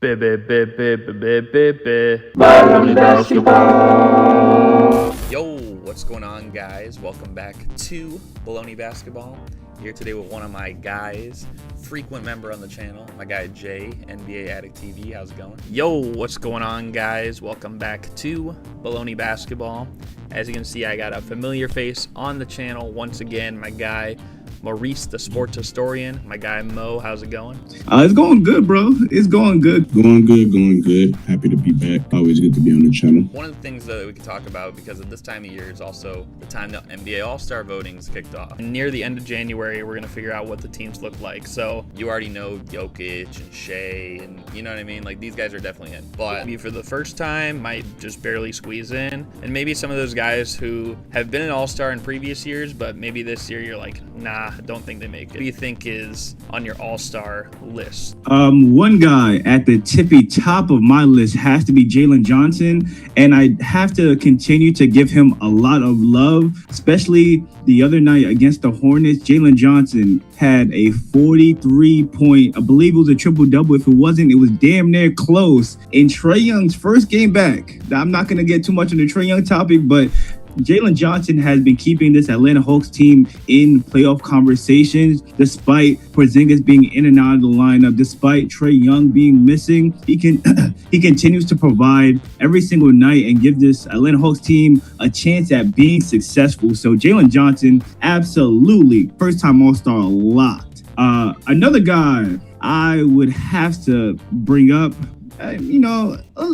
Bullony Basketball. Yo, what's going on, guys? Welcome back to Bullony Basketball. Here today with one of my guys, frequent member on the channel, my guy Jay, NBA Addict TV. How's it going? Yo, what's going on, guys? Welcome back to Bullony Basketball. As you can see, I got a familiar face on the channel once again. My guy Maurice, the sports historian. My guy Mo, how's it going? It's going good, bro. It's going good. Going good. Happy to be back. Always good to be on the channel. One of the things that we can talk about, because at this time of year is also the time that NBA Allstar voting is kicked off. And near the end of January, we're going to figure out what the teams look like. So you already know Jokic and Shea, and you know what I mean? Like, these guys are definitely in. But maybe for the first time, might just barely squeeze in. And maybe some of those guys who have been an All-Star in previous years, but maybe this year you're like, nah, don't think they make it. Who do you think is on your All-Star list? One guy at the tippy top of my list has to be Jalen Johnson, and I have to continue to give him a lot of love, especially the other night against the Hornets. Jalen Johnson had a 43-point, I believe it was a triple-double. If it wasn't, it was damn near close in Trae Young's first game back. I'm not going to get too much on the Trae Young topic, but Jalen Johnson has been keeping this Atlanta Hawks team in playoff conversations, despite Porzingis being in and out of the lineup, despite Trae Young being missing. He continues to provide every single night and give this Atlanta Hawks team a chance at being successful. So Jalen Johnson, absolutely first-time All-Star locked. Another guy I would have to bring up,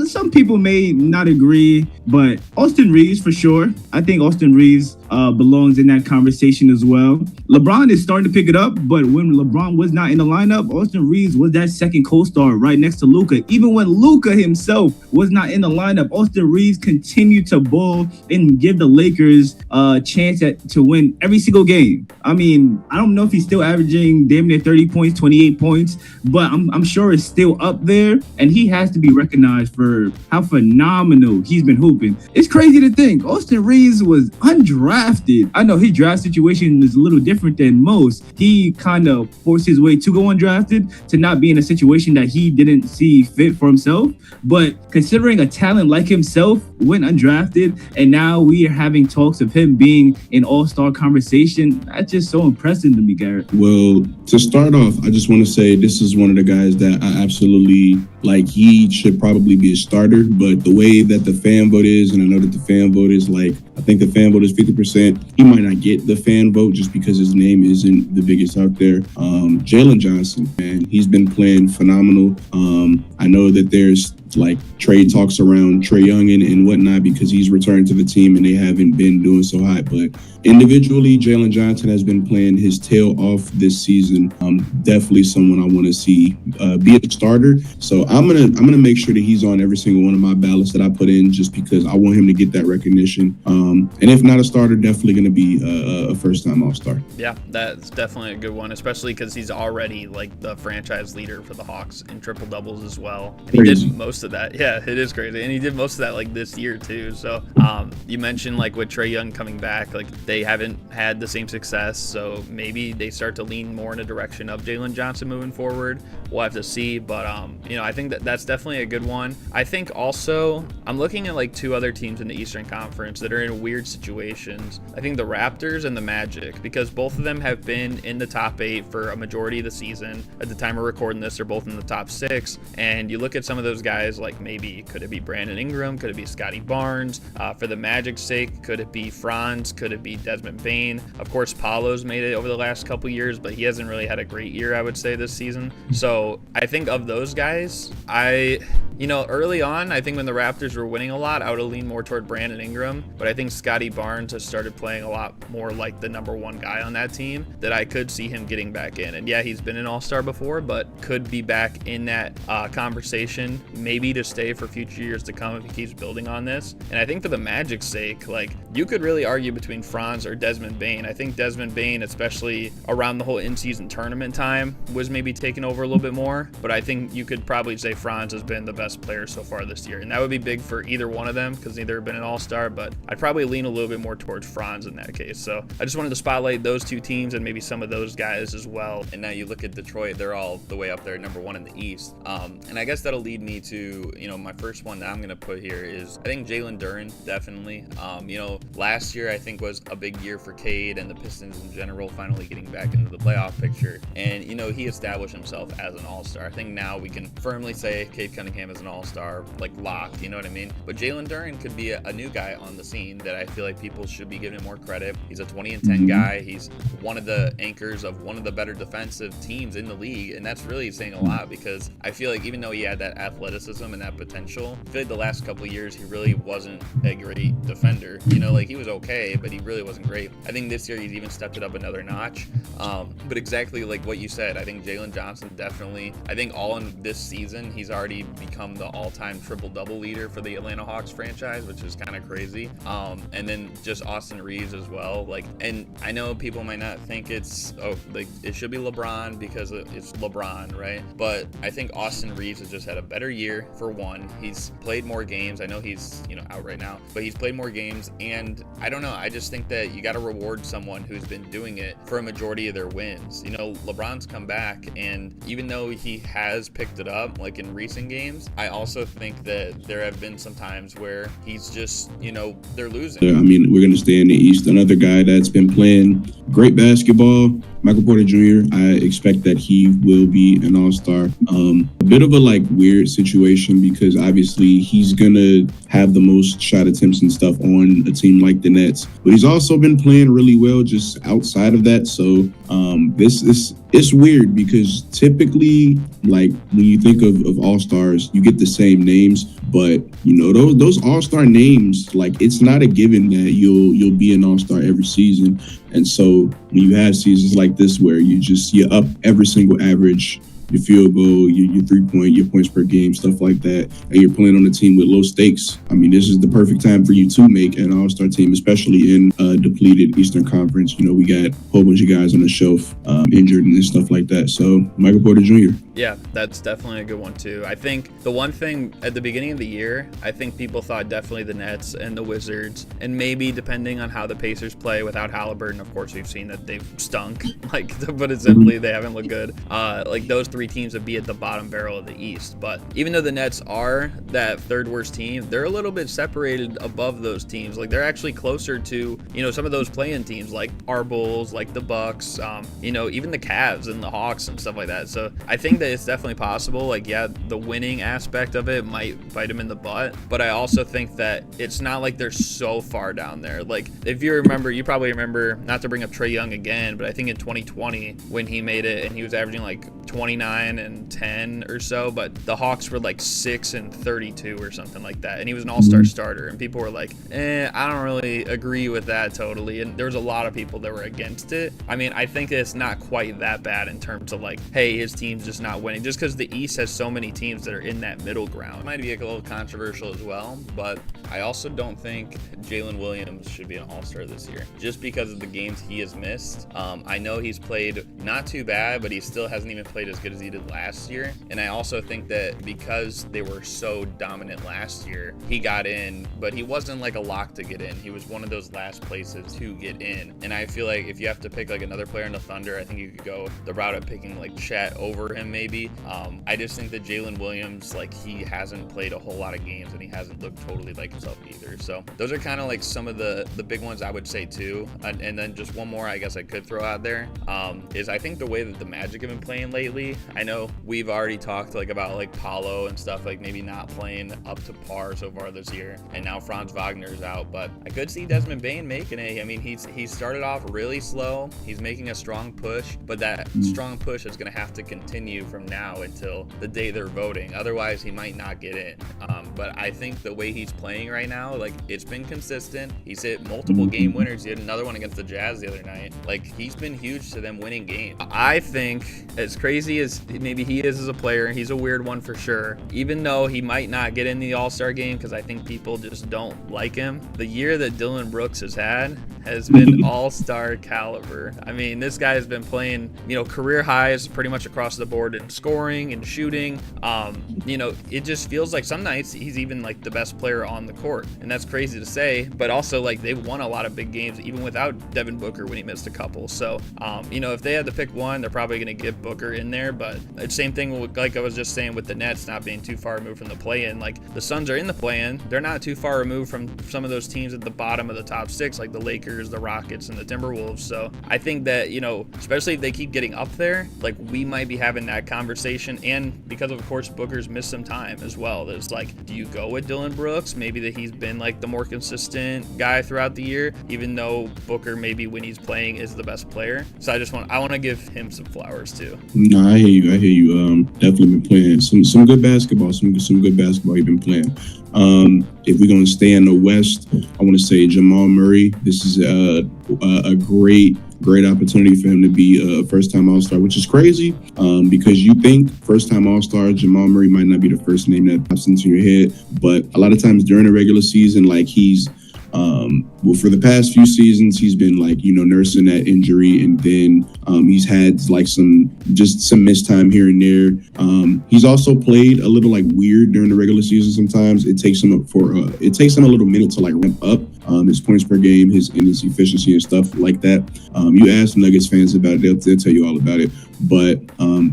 some people may not agree, but Austin Reeves for sure. I think Austin Reeves belongs in that conversation as well. LeBron is starting to pick it up, but when LeBron was not in the lineup, Austin Reeves was that second co-star right next to Luka. Even when Luka himself was not in the lineup, Austin Reeves continued to ball and give the Lakers a chance to win every single game. I mean, I don't know if he's still averaging damn near 30 points, 28 points, but I'm sure it's still up there, and he has to be recognized for how phenomenal he's been hooping. It's crazy to think Austin Reeves was undrafted. I know his draft situation is a little different than most. He kind of forced his way to go undrafted, to not be in a situation that he didn't see fit for himself. But considering a talent like himself went undrafted, and now we are having talks of him being an all-star conversation, that's just so impressive to me, Garrett. Well, to start off, I just want to say this is one of the guys that I absolutely like. He should probably be a starter, but the way that the fan vote is, and I know that the fan vote is I think the fan vote is 50%. He might not get the fan vote just because his name isn't the biggest out there. Jalen Johnson, man, he's been playing phenomenal. I know that there's trade talks around Trae Young and whatnot because he's returned to the team and they haven't been doing so hot. But individually, Jalen Johnson has been playing his tail off this season. Definitely someone I want to see be a starter. So I'm gonna make sure that he's on every single one of my ballots that I put in, just because I want him to get that recognition. And if not a starter, definitely gonna be a first-time All-Star. Yeah, that's definitely a good one, especially because he's already the franchise leader for the Hawks in triple doubles as well. And he did most of that. Yeah, it is crazy, and he did most of that this year too. So you mentioned with Trae Young coming back, they haven't had the same success, so maybe they start to lean more in a direction of Jalen Johnson moving forward. We'll have to see, but I think that's definitely a good one. I think also I'm looking at two other teams in the Eastern Conference that are in weird situations. I think the Raptors and the Magic, because both of them have been in the top 8 for a majority of the season. At the time of recording this, they're both in the top 6, and you look at some of those guys, maybe could it be Brandon Ingram, could it be Scotty Barnes? For the Magic's sake, could it be Franz, could it be Desmond Bane? Of course, Paolo's made it over the last couple years, but he hasn't really had a great year, I would say, this season. So I think of those guys, early on, I think when the Raptors were winning a lot, I would have leaned more toward Brandon Ingram, but I think Scotty Barnes has started playing a lot more like the number 1 guy on that team, that I could see him getting back in. And yeah, he's been an All-Star before, but could be back in that conversation, maybe to stay for future years to come if he keeps building on this. And I think for the Magic's sake, you could really argue between Franz or Desmond Bane. I think Desmond Bane, especially around the whole in-season tournament time, was maybe taking over a little bit more, but I think you could probably say Franz has been the best best players so far this year. And that would be big for either one of them because neither have been an all-star, but I'd probably lean a little bit more towards Franz in that case. So I just wanted to spotlight those two teams and maybe some of those guys as well. And now you look at Detroit, they're all the way up there, number 1 in the East. And I guess that'll lead me to, my first one that I'm going to put here is I think Jalen Duren, definitely. Last year I think was a big year for Cade and the Pistons in general, finally getting back into the playoff picture. And, he established himself as an all-star. I think now we can firmly say Cade Cunningham is an all-star, like locked, you know what I mean? But Jalen Duren could be a new guy on the scene that I feel like people should be giving him more credit. He's a 20-10 guy. He's one of the anchors of one of the better defensive teams in the league. And that's really saying a lot because I feel like even though he had that athleticism and that potential, I feel like the last couple of years he really wasn't a great defender. He was okay, but he really wasn't great. I think this year he's even stepped it up another notch. But exactly like what you said, I think Jalen Johnson definitely, I think all in this season, he's already become the all-time triple-double leader for the Atlanta Hawks franchise, which is kind of crazy. And then just Austin Reeves as well. And I know people might not think it should be LeBron because it's LeBron, right? But I think Austin Reeves has just had a better year for one. He's played more games. I know he's, out right now, but he's played more games. And I don't know. I just think that you got to reward someone who's been doing it for a majority of their wins. LeBron's come back, and even though he has picked it up, like in recent games, I also think that there have been some times where he's just, they're losing. Yeah, we're going to stay in the East. Another guy that's been playing great basketball, Michael Porter Jr. I expect that he will be an all-star. A bit of a weird situation because obviously he's going to have the most shot attempts and stuff on a team like the Nets, but he's also been playing really well just outside of that. So it's weird because typically, when you think of all-stars, you get the same names, but those all-star names, it's not a given that you'll be an all-star every season. And so when you have seasons like this where you're up every single average, your field goal, your 3-point, your points per game, stuff like that, and you're playing on a team with low stakes, this is the perfect time for you to make an all-star team, especially in a depleted Eastern Conference. We got a whole bunch of guys on the shelf injured and stuff like that. So Michael Porter Jr. Yeah, that's definitely a good one too. I think the one thing at the beginning of the year, I think people thought definitely the Nets and the Wizards, and maybe depending on how the Pacers play without Halliburton, of course we've seen that they've stunk, to put it simply, they haven't looked good. Those three teams would be at the bottom barrel of the East. But even though the Nets are that third worst team, they're a little bit separated above those teams. They're actually closer to, some of those play-in teams like our Bulls, like the Bucks, even the Cavs and the Hawks and stuff like that. So I think that it's definitely possible. The winning aspect of it might bite them in the butt, but I also think that it's not like they're so far down there. If you remember, you probably remember, not to bring up Trae Young again, but I think in 2020 when he made it and he was averaging 29 and 10 or so, but the Hawks were 6 and 32 or something like that, and he was an all-star starter, and people were I don't really agree with that totally, and there was a lot of people that were against it. I think it's not quite that bad in terms of hey, his team's just not winning, just because the East has so many teams that are in that middle ground. It might be a little controversial as well, but I also don't think Jalen Williams should be an all-star this year, just because of the games he has missed. I know he's played not too bad, but he still hasn't even played as good as he did last year, and I also think that because they were so dominant last year, he got in, but he wasn't a lock to get in. He was one of those last places to get in, and I feel like if you have to pick another player in the Thunder, I think you could go the route of picking Chet over him maybe. I just think that Jalen Williams, he hasn't played a whole lot of games, and he hasn't looked totally like himself either. So those are kind of some of the big ones I would say too. And then just one more I guess I could throw out there is I think the way that the Magic have been playing lately. I know we've already talked about Paulo and stuff, maybe not playing up to par so far this year, and now Franz Wagner's out, but I could see Desmond Bane making it. He started off really slow. He's making a strong push, but that strong push is going to have to continue from now until the day they're voting. Otherwise, he might not get in. But I think the way he's playing right now, it's been consistent. He's hit multiple game winners. He had another one against the Jazz the other night. He's been huge to them winning games. I think, as crazy as maybe he is as a player. He's a weird one for sure. Even though he might not get in the All-Star game because I think people just don't like him, the year that Dylan Brooks has had has been All-Star caliber. I mean, this guy has been playing, career highs pretty much across the board in scoring and shooting. It just feels like some nights he's even like the best player on the court, and that's crazy to say, but also like they've won a lot of big games even without Devin Booker when he missed a couple. So if they had to pick one, they're probably going to get Booker in there. But it's same thing with, like I was just saying, with the Nets not being too far removed from the play-in. Like the Suns are in the play-in, they're not too far removed from some of those teams at the bottom of the top six, like the Lakers, the Rockets, and the Timberwolves. So I think that especially if they keep getting up there, like we might be having that conversation. And because of course Booker's missed some time as well, there's like, do you go with Dylan Brooks? Maybe that he's been like the more consistent guy throughout the year, even though Booker maybe when he's playing is the best player. So I want to give him some flowers too. No, I hear you. Definitely been playing some good basketball. Some good basketball you've been playing. If we're gonna stay in the West, I want to say Jamal Murray. This is a great opportunity for him to be a first-time All-Star, which is crazy because you think first-time All-Star Jamal Murray might not be the first name that pops into your head, but a lot of times during the regular season, like he's for the past few seasons, he's been like, nursing that injury, and then he's had like some missed time here and there. He's also played a little like weird during the regular season. Sometimes it takes him a little minute to like ramp up his points per game, his efficiency and stuff like that. You ask Nuggets fans about it, they'll tell you all about it. But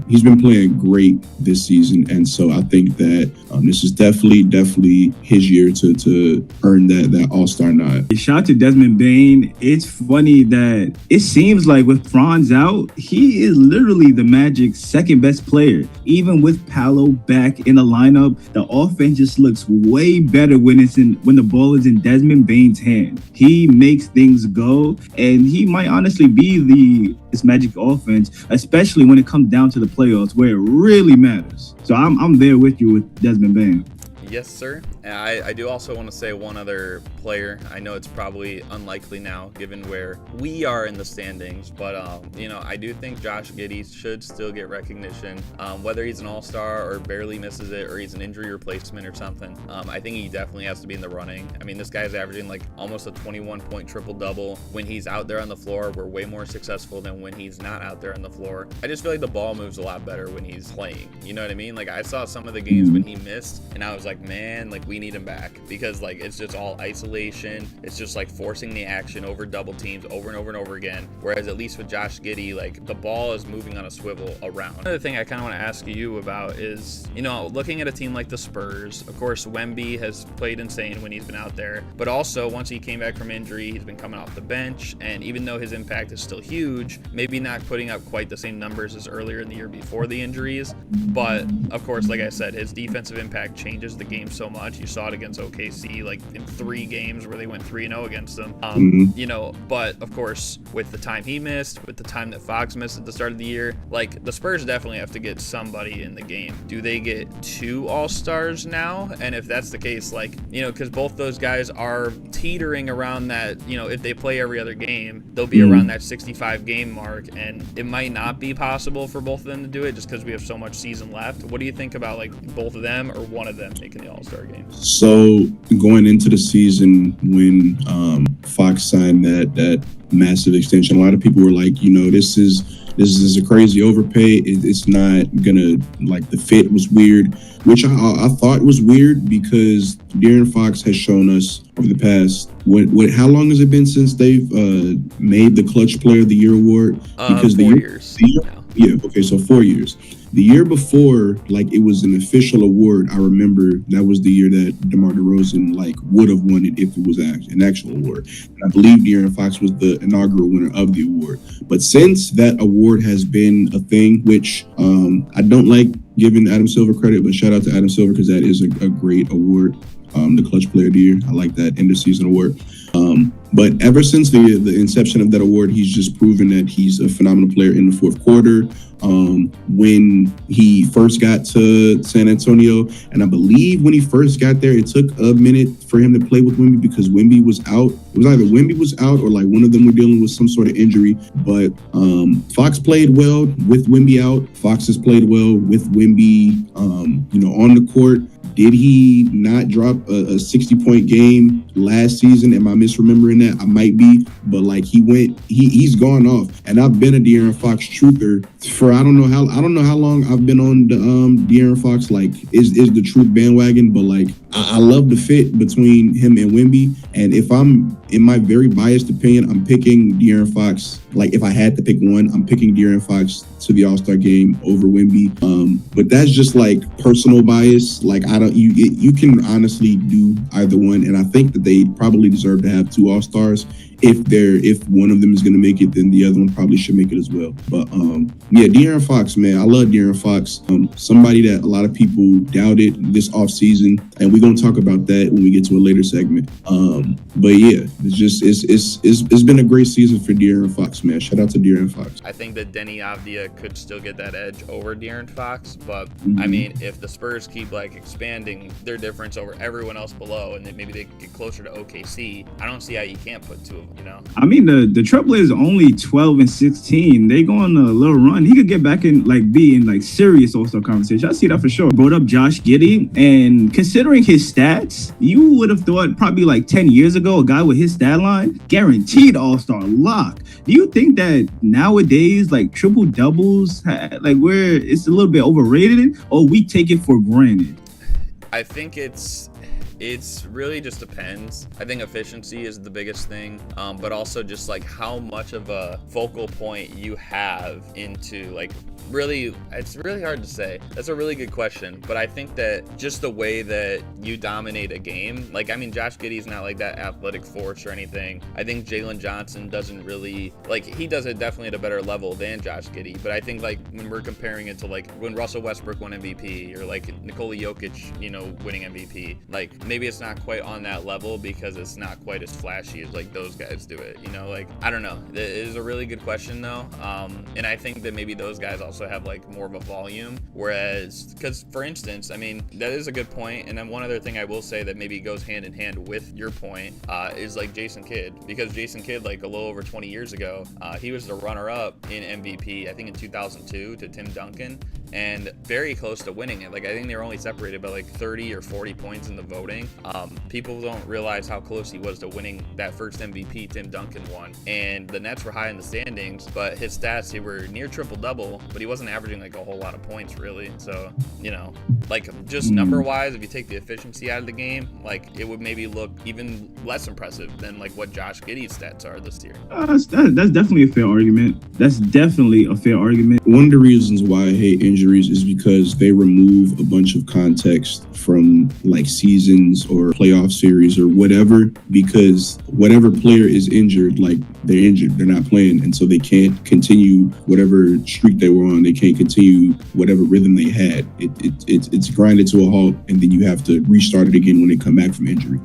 he's been playing great this season, and so I think that this is definitely his year to earn that All-Star nod. Shout out to Desmond Bane. It's funny that it seems like with Franz out, he is literally the Magic's second best player. Even with Paolo back in the lineup, the offense just looks way better when the ball is in Desmond Bane's hand. He makes things go, and he might honestly be this Magic offense, especially when it comes down to the playoffs where it really matters. So I'm there with you with Desmond Bane. Yes, sir. And I do also want to say one other player. I know it's probably unlikely now given where we are in the standings, but I do think Josh Giddey should still get recognition, whether he's an All-Star or barely misses it or he's an injury replacement or something. I think he definitely has to be in the running. I mean, this guy's averaging like almost a 21-point triple-double. When he's out there on the floor, we're way more successful than when he's not out there on the floor. I just feel like the ball moves a lot better when he's playing. You know what I mean? Like I saw some of the games when he missed, and I was like, man, like we need him back, because like it's just all isolation. It's just like forcing the action over double teams over and over and over again. Whereas at least with Josh Giddey, like the ball is moving on a swivel around. Another thing I kind of want to ask you about is, looking at a team like the Spurs, of course, Wemby has played insane when he's been out there, but also once he came back from injury, he's been coming off the bench, and even though his impact is still huge, maybe not putting up quite the same numbers as earlier in the year before the injuries, but of course, like I said, his defensive impact changes the game so much. You saw it against OKC, like in 3 games where they went 3-0 against them. But of course, with the time he missed, with the time that Fox missed at the start of the year, like the Spurs definitely have to get somebody in the game. Do they get 2 All-Stars now? And if that's the case, like, because both those guys are teetering around that, if they play every other game, they'll be around that 65 game mark, and it might not be possible for both of them to do it just because we have so much season left. What do you think about like both of them or one of them making the All-Star game? So going into the season when Fox signed that massive extension, a lot of people were like, this is a crazy overpay. It's not gonna, like, the fit was weird, which I thought was weird because De'Aaron Fox has shown us over the past how long has it been since they've made the Clutch Player of the Year award? Because 4 years. Yeah, okay, so 4 years. The year before, like, it was an official award. I remember that was the year that DeMar DeRozan, like, would have won it if it was an actual award. And I believe De'Aaron Fox was the inaugural winner of the award. But since that award has been a thing, which I don't like giving Adam Silver credit, but shout out to Adam Silver because that is a great award. The Clutch Player of the Year. I like that end of season award. But ever since the inception of that award, he's just proven that he's a phenomenal player in the fourth quarter. When he first got to San Antonio, and I believe when he first got there, it took a minute for him to play with Wemby because Wemby was out. It was either Wemby was out or like one of them were dealing with some sort of injury. But Fox played well with Wemby out. Fox has played well with Wemby, on the court. Did he not drop a 60-point game last season? Am I misremembering that? I might be, but like he's gone off. And I've been a De'Aaron Fox truther for I don't know how long I've been on the De'Aaron Fox like is the truth bandwagon, but like I love the fit between him and Wemby. And if I'm in my very biased opinion, I'm picking De'Aaron Fox. Like if I had to pick one, I'm picking De'Aaron Fox to the All-Star game over Wemby. But that's just like personal bias. Like you can honestly do either one, and I think that they probably deserve to have two All-Stars. If one of them is going to make it, then the other one probably should make it as well. But De'Aaron Fox, man, I love De'Aaron Fox. Somebody that a lot of people doubted this offseason, and we're going to talk about that when we get to a later segment. But yeah, it's been a great season for De'Aaron Fox, man. Shout out to De'Aaron Fox. I think that Denny Avdia could still get that edge over De'Aaron Fox, but I mean, if the Spurs keep like expanding their difference over everyone else below, and then maybe they get closer to OKC, I don't see how you can't put two of them. I mean, the Trailblazers are only 12-16. They go on a little run. He could get back in, like, be in, like, serious All-Star conversation. I see that for sure. Brought up Josh Giddey, and considering his stats, you would have thought probably, like, 10 years ago, a guy with his stat line, guaranteed All-Star lock. Do you think that nowadays, like, triple-doubles, like, where it's a little bit overrated, or we take it for granted? I think it's really just depends. I think efficiency is the biggest thing, but also just like how much of a focal point you have into like it's really hard to say. That's a really good question, but I think that just the way that you dominate a game, like, I mean, Josh Giddey's not like that athletic force or anything. I think Jalen Johnson doesn't really, like, he does it definitely at a better level than Josh Giddey, but I think like when we're comparing it to like when Russell Westbrook won MVP or like Nikola Jokic, winning MVP, like maybe it's not quite on that level because it's not quite as flashy as like those guys do it, like, I don't know. It is a really good question though, and I think that maybe those guys also have like more of a volume, whereas, because for instance, I mean, that is a good point. And then one other thing I will say that maybe goes hand in hand with your point is like Jason Kidd, because Jason Kidd, like a little over 20 years ago, he was the runner-up in MVP, I think in 2002 to Tim Duncan, and very close to winning it. Like, I think they were only separated by like 30 or 40 points in the voting. People don't realize how close he was to winning that first MVP Tim Duncan won, and the Nets were high in the standings, but his stats, they were near triple-double, but he wasn't averaging like a whole lot of points really. So, like just number wise, if you take the efficiency out of the game, like it would maybe look even less impressive than like what Josh Giddey's stats are this year. That's definitely a fair argument. One of the reasons why I hate injuries is because they remove a bunch of context from like seasons or playoff series or whatever, because whatever player is injured, like they're injured, they're not playing, and so they can't continue whatever streak they were on. They can't continue whatever rhythm they had. It's grinded to a halt, and then you have to restart it again when they come back from injury.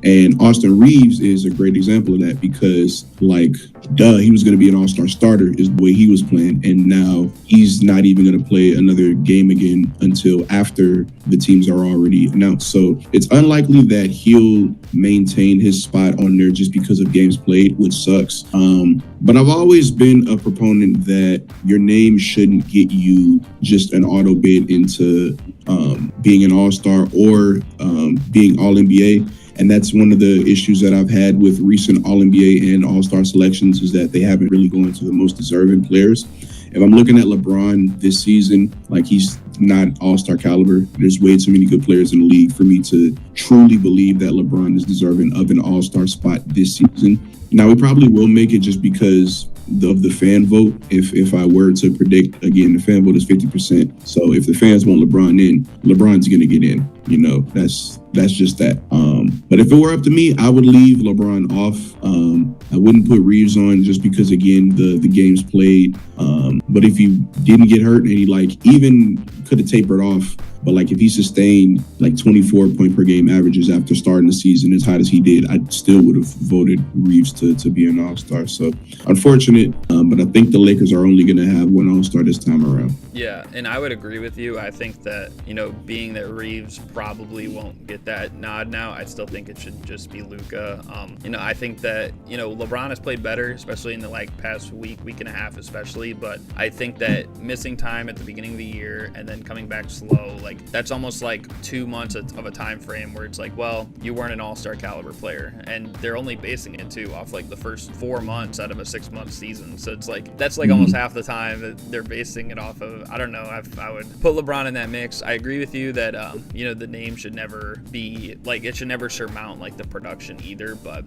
And Austin Reeves is a great example of that, because like, he was going to be an all-star starter is the way he was playing, and now he's not even going to play another game again until after the teams are already announced. So it's unlikely that he'll maintain his spot on there just because of games played, which sucks. But I've always been a proponent that your name shouldn't get you just an auto bid into being an all-star or being all-NBA. And that's one of the issues that I've had with recent All-NBA and All-Star selections, is that they haven't really gone to the most deserving players. If I'm looking at LeBron this season, like, he's not All-Star caliber. There's way too many good players in the league for me to truly believe that LeBron is deserving of an All-Star spot this season. Now, he probably will make it just because of the fan vote. If I were to predict, again, the fan vote is 50%. So if the fans want LeBron in, LeBron's going to get in. That's just that. But if it were up to me, I would leave LeBron off. I wouldn't put Reeves on just because, again, the games played. But if he didn't get hurt and he like even could have tapered off But like if he sustained like 24 point per game averages after starting the season as hot as he did, I still would have voted Reeves to be an All-Star. So unfortunate, but I think the Lakers are only going to have one All-Star this time around. Yeah, and I would agree with you. I think that, you know, being that Reeves probably won't get that nod now, I still think it should just be Luka. You know, I think that, you know, LeBron has played better, especially in the like past week and a half especially, but I think that missing time at the beginning of the year and then coming back slow, like that's almost like 2 months of a time frame where it's like, well, you weren't an All-Star caliber player, and they're only basing it too off like the first 4 months out of a 6-month season. So it's like that's like almost half the time that they're basing it off of. I don't know. I would put LeBron in that mix. I agree with you that you know, the name should never be like, it should never surmount like the production either. But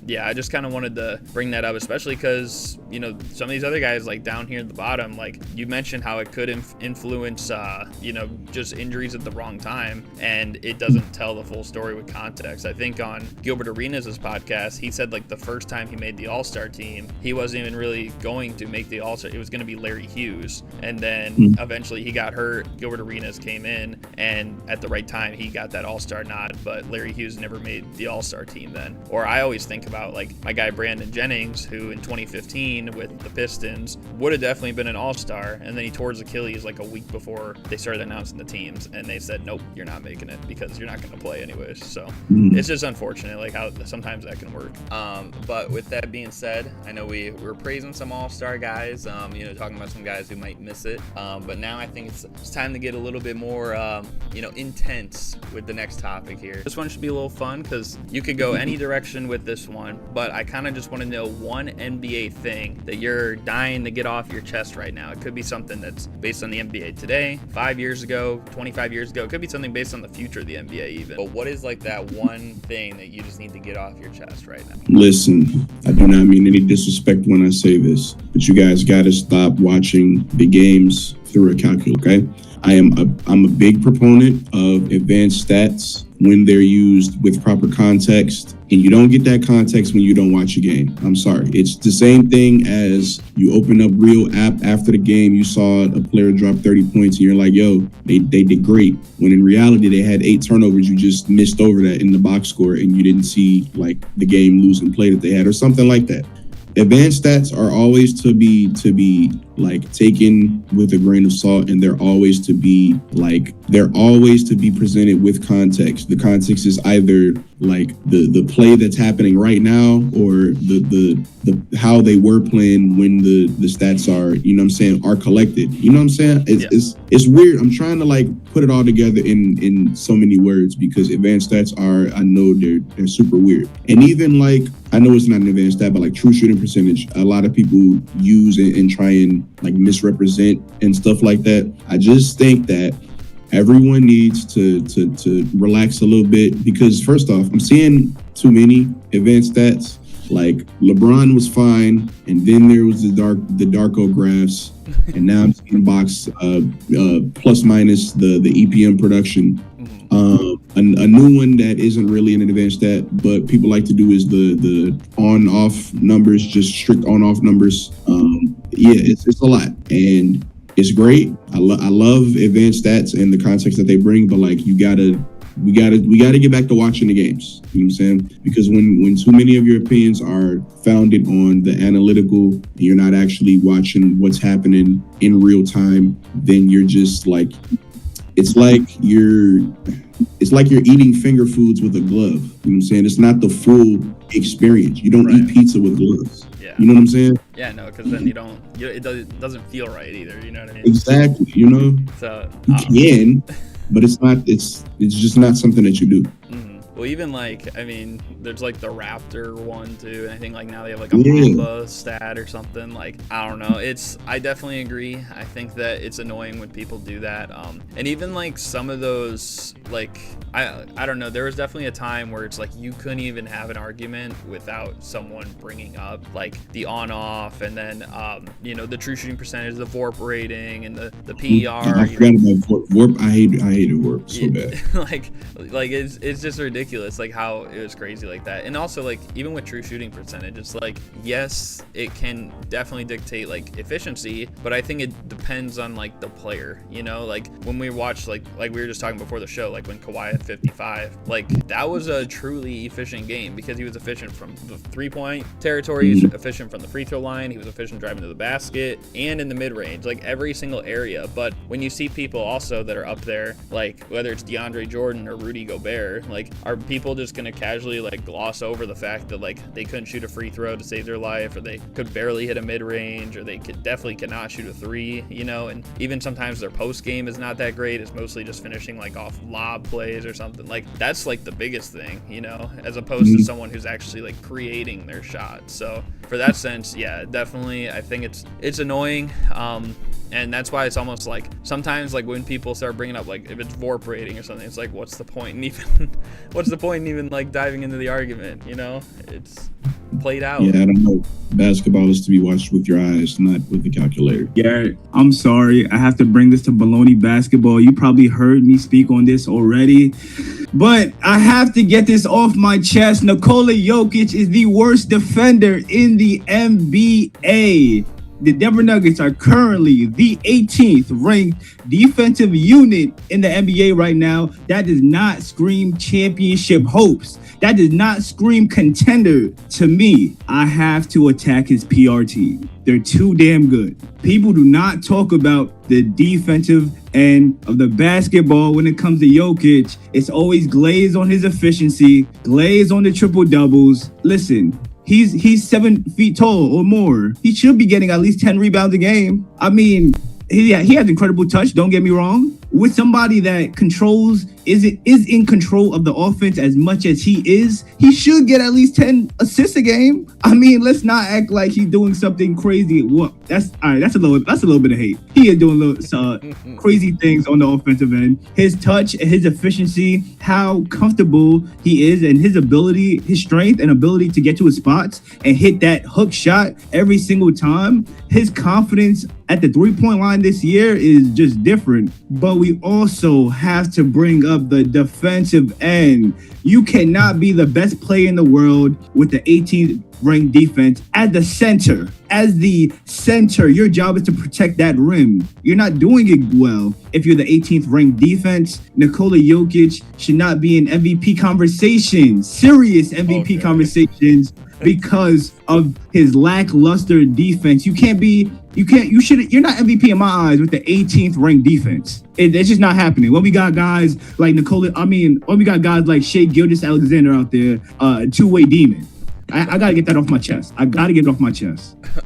yeah, I just kind of wanted to bring that up, especially because, you know, some of these other guys like down here at the bottom, like you mentioned how it could influence you know, just injuries at the wrong time, and it doesn't tell the full story with context. I think on Gilbert Arenas' podcast, he said like the first time he made the All-Star team, he wasn't even really going to make the All-Star. It was going to be Larry Hughes, and then eventually he got hurt. Gilbert Arenas came in, and at the right time he got that All-Star nod, but Larry Hughes never made the All-Star team then. Or I always think about like my guy Brandon Jennings, who in 2015 with the Pistons would have definitely been an All-Star, and then he tore his Achilles like a week before they started announcing the teams, and they said, nope, you're not making it because you're not going to play anyways. So it's just unfortunate like how sometimes that can work. But with that being said, I know we're praising some All-Star guys, you know, talking about some guys who might miss it, but now I think it's time to get a little bit more you know, intense with the next topic here. This one should be a little fun because you could go any direction with this one, but I kind of just want to know one NBA thing that you're dying to get off your chest right now. It could be something that's based on the NBA today, 5 years ago, 25 years ago. It could be something based on the future of the NBA even. But what is like that one thing that you just need to get off your chest right now? Listen, I do not mean any disrespect when I say this, but you guys got to stop watching the games through a calculator, okay? I'm a big proponent of advanced stats when they're used with proper context, and you don't get that context when you don't watch a game. I'm sorry. It's the same thing as you open up Real app after the game, you saw a player drop 30 points, and you're like, yo, they did great. When in reality, they had 8 turnovers. You just missed over that in the box score, and you didn't see like the game losing play that they had or something like that. Advanced stats are always to be like taken with a grain of salt, and they're always to be presented with context. The context is either like the play that's happening right now, or the how they were playing when the stats are, you know what I'm saying, are collected. You know what I'm saying? It's weird. I'm trying to like put it all together in so many words, because advanced stats are, I know they're super weird. And even like, I know it's not an advanced stat, but like true shooting percentage, a lot of people use and try and like misrepresent and stuff like that. I just think that everyone needs to relax a little bit, because first off, I'm seeing too many advanced stats. Like LeBron was fine, and then there was the Darko graphs, and now I'm seeing box plus minus the EPM production. A new one that isn't really an advanced stat, but people like to do is the on-off numbers, just strict on-off numbers. Yeah, it's a lot, and it's great. I love advanced stats and the context that they bring, but like we gotta get back to watching the games. You know what I'm saying? Because when too many of your opinions are founded on the analytical, and you're not actually watching what's happening in real time, then you're just like, it's like you're eating finger foods with a glove. You know what I'm saying? It's not the full experience. You don't eat pizza with gloves. Yeah. You know what I'm saying? Yeah, no, because then it doesn't feel right either. You know what I mean? Exactly. You know, so you can, but it's not. It's just not something that you do. Well, even like, I mean, there's like the Raptor one too, and I think like now they have like a Mamba stat or something. Like, I don't know. I definitely agree. I think that it's annoying when people do that. And even like some of those, like, I don't know. There was definitely a time where it's like you couldn't even have an argument without someone bringing up like the on-off, and then you know, the true shooting percentage, the VORP rating, and the PER. I forgot about VORP. I hated VORP so bad. like it's just ridiculous. ridiculous, like how it was crazy like that. And also, like, even with true shooting percentage, it's like, yes, it can definitely dictate like efficiency, but I think it depends on like the player, you know. Like when we watched, like we were just talking before the show, like when Kawhi had 55, like that was a truly efficient game because he was efficient from the 3-point territory, he was efficient from the free throw line, he was efficient driving to the basket and in the mid-range, like every single area. But when you see people also that are up there, like whether it's DeAndre Jordan or Rudy Gobert, like are people just gonna casually like gloss over the fact that like they couldn't shoot a free throw to save their life, or they could barely hit a mid-range, or they definitely cannot shoot a 3, you know? And even sometimes their post game is not that great, it's mostly just finishing like off lob plays or something. Like that's like the biggest thing, you know, as opposed to someone who's actually like creating their shot. So for that sense, yeah, definitely I think it's annoying. And that's why it's almost like sometimes like when people start bringing up like if it's VORP rating or something, it's like what's the point in even like diving into the argument, you know? It's played out. Yeah, I don't know. Basketball is to be watched with your eyes, not with the calculator. Yeah, I'm sorry. I have to bring this to Bullony Basketball. You probably heard me speak on this already, but I have to get this off my chest. Nikola Jokic is the worst defender in the NBA. The Denver Nuggets are currently the 18th ranked defensive unit in the NBA right now. That does not scream championship hopes. That does not scream contender to me. I have to attack his PR team. They're too damn good. People do not talk about the defensive end of the basketball when it comes to Jokic. It's always glazed on his efficiency, glazed on the triple doubles. Listen, he's 7 feet tall or more. He should be getting at least 10 rebounds a game. I mean, he has incredible touch, don't get me wrong. With somebody that is in control of the offense as much as he is, he should get at least 10 assists a game. I mean, let's not act like he's doing something crazy. What? That's all right. That's a little bit of hate. He is doing little crazy things on the offensive end. His touch, his efficiency, how comfortable he is, and his ability, his strength and ability to get to his spots and hit that hook shot every single time. His confidence at the 3-point line this year is just different. But we also have to bring up the defensive end. You cannot be the best player in the world with the 18th ranked defense as the center. As the center, your job is to protect that rim. You're not doing it well if you're the 18th ranked defense. Nikola Jokic should not be in MVP conversations, serious MVP conversations, because of his lackluster defense. You're not MVP in my eyes with the 18th ranked defense. It's just not happening. When we got guys like when we got guys like Shai Gilgeous-Alexander out there, two-way demon. I gotta get that off my chest.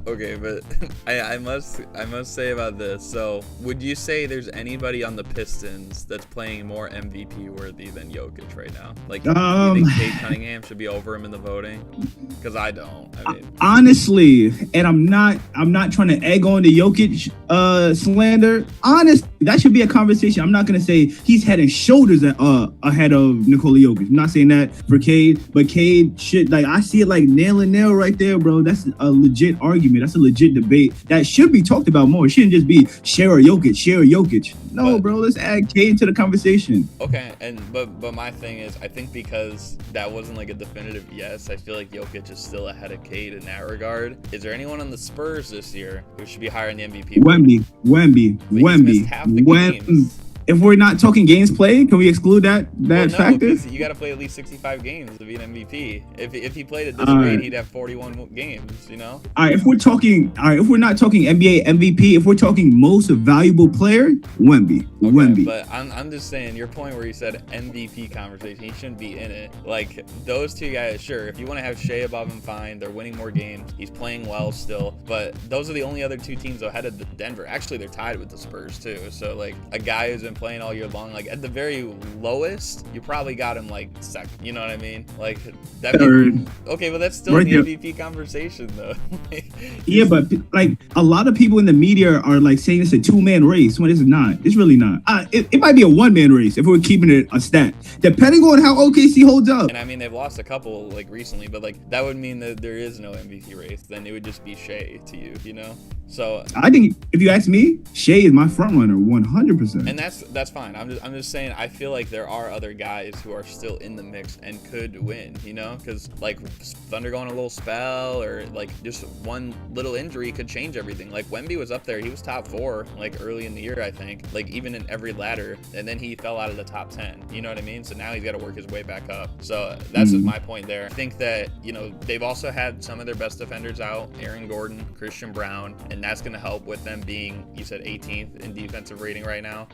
Okay, but I must say about this. So, would you say there's anybody on the Pistons that's playing more MVP worthy than Jokic right now? Like, do you think Cade Cunningham should be over him in the voting? Because I don't. I mean, honestly, and I'm not trying to egg on the Jokic slander. Honestly, that should be a conversation. I'm not gonna say he's head and shoulders ahead of Nikola Jokic. I'm not saying that for Cade, but Cade should, like, I see it like nail and nail right there, bro. That's a legit argument. That's a legit debate that should be talked about more. It shouldn't just be share or Jokic. No, bro, let's add Cade to the conversation. Okay, but my thing is, I think because that wasn't like a definitive yes, I feel like Jokic is still ahead of Cade in that regard. Is there anyone on the Spurs this year who should be higher in the MVP? Wemby. If we're not talking games played, can we exclude that factor? You got to play at least 65 games to be an MVP. If he played at this rate, he'd have 41 games. You know. All right. If we're not talking NBA MVP, if we're talking most valuable player, Wemby. Okay, Wemby. But I'm just saying your point where you said MVP conversation, he shouldn't be in it. Like those two guys, sure. If you want to have Shai above him, fine. They're winning more games. He's playing well still. But those are the only other two teams ahead of Denver. Actually, they're tied with the Spurs too. So like a guy who's been playing all year long, like at the very lowest, you probably got him like second. You know what I mean? Like that. Okay, but that's still right the MVP conversation though. Yeah, but like a lot of people in the media are like saying it's a 2-man race when it's not. It's really not. It might be a 1-man race if we're keeping it a stat, depending on how OKC holds up. And I mean, they've lost a couple like recently, but like that would mean that there is no MVP race. Then it would just be Shai to you, you know. So I think if you ask me, Shai is my front runner, 100%. And that's that's fine. I'm just saying I feel like there are other guys who are still in the mix and could win, you know, because like Thunder going a little spell or like just one little injury could change everything. Like Wemby was up there, he was top 4 like early in the year, I think, like even in every ladder, and then he fell out of the top 10. You know what I mean? So now he's got to work his way back up. So that's just my point there. I think that, you know, they've also had some of their best defenders out, Aaron Gordon, Christian Brown, and that's going to help with them being, you said 18th in defensive rating right now.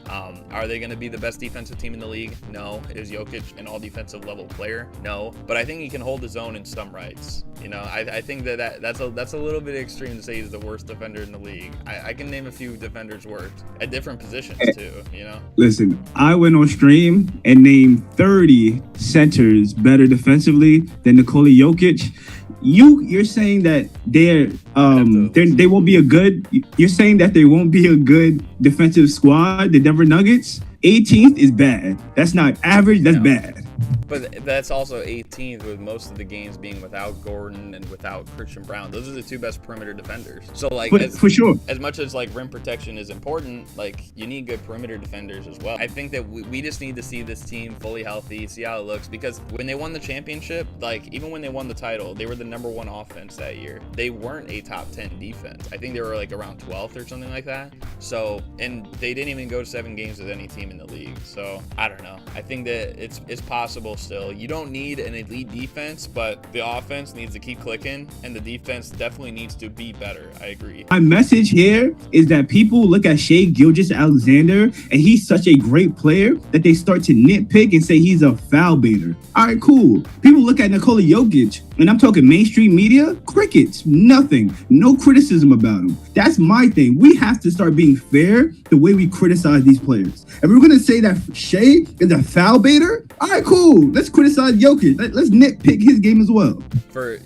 Are they going to be the best defensive team in the league? No. Is Jokic an all defensive level player? No. But I think he can hold his own in some rights. You know, I think that's a little bit extreme to say he's the worst defender in the league. I can name a few defenders worse at different positions too, you know? Listen, I went on stream and named 30 centers better defensively than Nikola Jokic. You're saying that they won't be a good. You're saying that they won't be a good defensive squad. The Denver Nuggets, 18th is bad. That's not average. That's bad. But that's also 18th with most of the games being without Gordon and without Christian Brown. Those are the two best perimeter defenders. So like, for sure, as much as like rim protection is important, like you need good perimeter defenders as well. I think that we just need to see this team fully healthy, see how it looks, because when they won the championship, like even when they won the title, they were the #1 offense that year. They weren't a top 10 defense. I think they were like around 12th or something like that. So, and they didn't even go 7 games with any team in the league. So I don't know. I think that it's possible still. You don't need an elite defense, but the offense needs to keep clicking, and the defense definitely needs to be better. I agree. My message here is that people look at Shai Gilgeous-Alexander, and he's such a great player that they start to nitpick and say he's a foul baiter. All right, cool. People look at Nikola Jokic, and I'm talking mainstream media, crickets, nothing, no criticism about him. That's my thing. We have to start being fair the way we criticize these players. If we're going to say that Shai is a foul baiter, all right, cool. Let's criticize Jokic. Let's nitpick his game as well.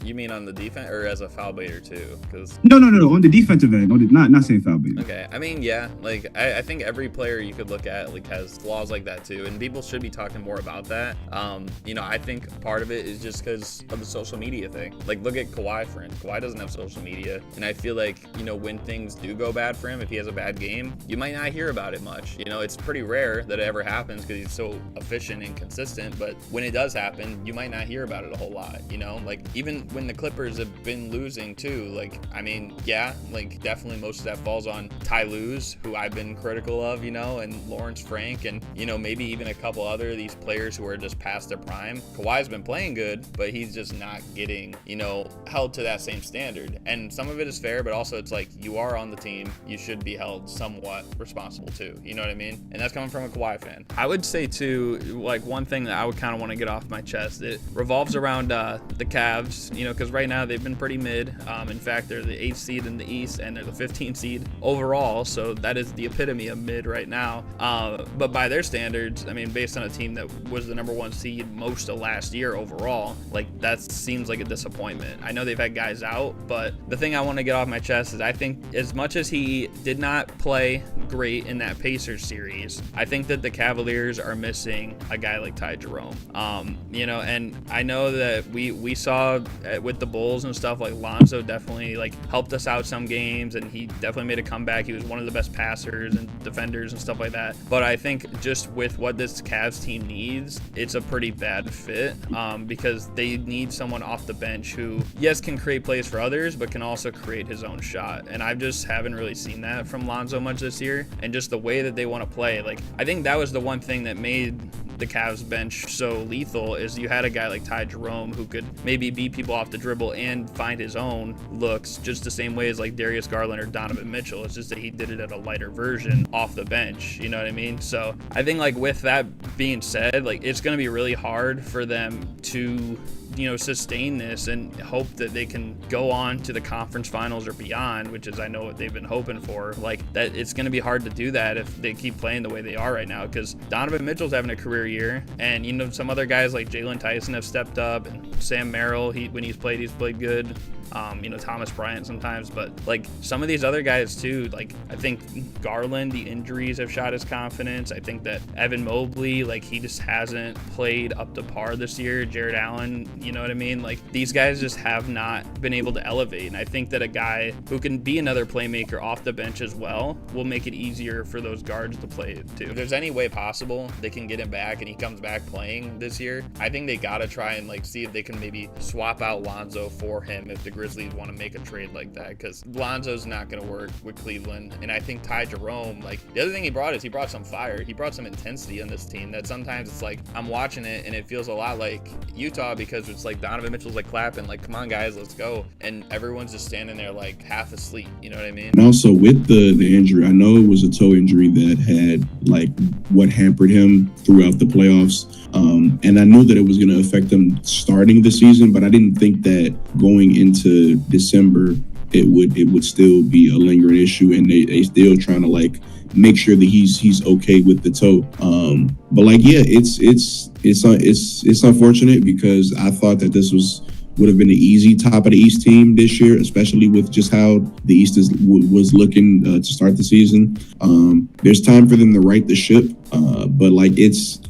You mean on the defense or as a foul baiter too? Because No. On the defensive end, not saying foul baiter. Okay, I mean, yeah, like I think every player you could look at like has flaws like that too, and people should be talking more about that. You know, I think part of it is just because of the social media thing. Like, look at Kawhi, for instance. Kawhi doesn't have social media, and I feel like, you know, when things do go bad for him, if he has a bad game, you might not hear about it much. You know, it's pretty rare that it ever happens because he's so efficient and consistent, but when it does happen, you might not hear about it a whole lot, you know? Like, even when the Clippers have been losing too, like, I mean, yeah, like, definitely most of that falls on Ty Lue, who I've been critical of, you know, and Lawrence Frank, and, you know, maybe even a couple other of these players who are just past their prime. Kawhi's been playing good, but he's just not getting, you know, held to that same standard. And some of it is fair, but also it's like, you are on the team, you should be held somewhat responsible too, you know what I mean? And that's coming from a Kawhi fan. I would say too, like one thing that I would kind of want to get off my chest, it revolves around the Cavs, you know, because right now they've been pretty mid. In fact, they're the 8th seed in the East and they're the 15th seed overall, so that is the epitome of mid right now. But by their standards, I mean, based on a team that was the #1 seed most of last year overall, like that seems like a disappointment. I know they've had guys out, but the thing I want to get off my chest is I think as much as he did not play great in that Pacers series, I think that the Cavaliers are missing a guy like Ty Jerome. You know, and I know that we saw with the Bulls and stuff, like Lonzo definitely like helped us out some games, and he definitely made a comeback. He was one of the best passers and defenders and stuff like that. But I think just with what this Cavs team needs, it's a pretty bad fit, because they need someone off the bench who, yes, can create plays for others, but can also create his own shot. And I just haven't really seen that from Lonzo much this year. And just the way that they want to play, like I think that was the one thing that made the Cavs bench so lethal, is you had a guy like Ty Jerome who could maybe beat people off the dribble and find his own looks just the same way as like Darius Garland or Donovan Mitchell. It's just that he did it at a lighter version off the bench, you know what I mean? So I think like with that being said, like it's going to be really hard for them to, you know, sustain this and hope that they can go on to the conference finals or beyond, which is I know what they've been hoping for. Like that, it's going to be hard to do that if they keep playing the way they are right now, because Donovan Mitchell's having a career year, and you know some other guys like Jalen Tyson have stepped up, and Sam Merrill, when he's played good. Thomas Bryant sometimes, but like some of these other guys too, like I think Garland, the injuries have shot his confidence. I think that Evan Mobley, like he just hasn't played up to par this year. Jared Allen, you know what I mean? Like these guys just have not been able to elevate. And I think that a guy who can be another playmaker off the bench as well will make it easier for those guards to play it too. If there's any way possible they can get him back and he comes back playing this year, I think they gotta try and like see if they can maybe swap out Lonzo for him if the Grizzlies want to make a trade like that, because Lonzo's not going to work with Cleveland. And I think Ty Jerome, like the other thing he brought is he brought some fire, he brought some intensity on this team that sometimes it's like I'm watching it and it feels a lot like Utah, because it's like Donovan Mitchell's like clapping like, come on guys, let's go, and everyone's just standing there like half asleep, you know what I mean? And also with the injury, I know it was a toe injury that had like what hampered him throughout the playoffs. And I knew that it was going to affect them starting the season, but I didn't think that going into December it would still be a lingering issue, and they still trying to like make sure that he's okay with the toe. But like yeah, it's unfortunate, because I thought that this would have been an easy top of the East team this year, especially with just how the East was looking to start the season. There's time for them to right the ship, but like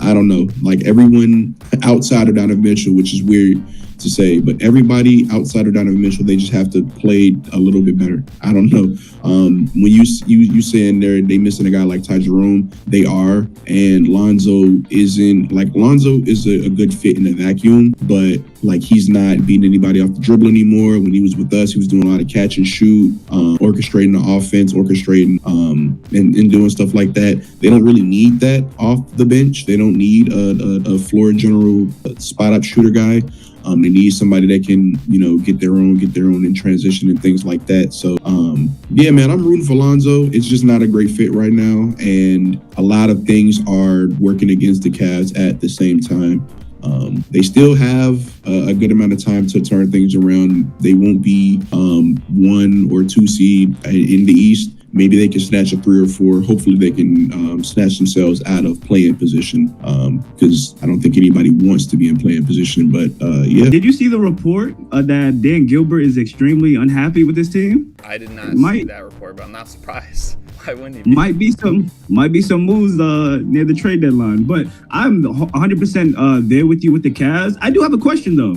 I don't know, like everyone outside of Donovan Mitchell, which is weird to say, but everybody outside of Donovan Mitchell, they just have to play a little bit better. I don't know. When you saying they missing a guy like Ty Jerome, they are, and Lonzo is a good fit in a vacuum, but like he's not beating anybody off the dribble anymore. When he was with us, he was doing a lot of catch and shoot, orchestrating the offense, and doing stuff like that. They don't really need that off the bench. They don't need a floor general spot up shooter guy. They need somebody that can, get their own in transition and things like that. So, yeah, man, I'm rooting for Lonzo. It's just not a great fit right now. And a lot of things are working against the Cavs at the same time. They still have a good amount of time to turn things around. They won't be 1 or 2 seed in the East. Maybe they can snatch a 3 or 4. Hopefully they can snatch themselves out of play-in position, because I don't think anybody wants to be in play-in position. But yeah. Did you see the report that Dan Gilbert is extremely unhappy with his team? I did not see that report, but I'm not surprised. Why wouldn't he be? Might be some moves near the trade deadline. But I'm 100% there with you with the Cavs. I do have a question though.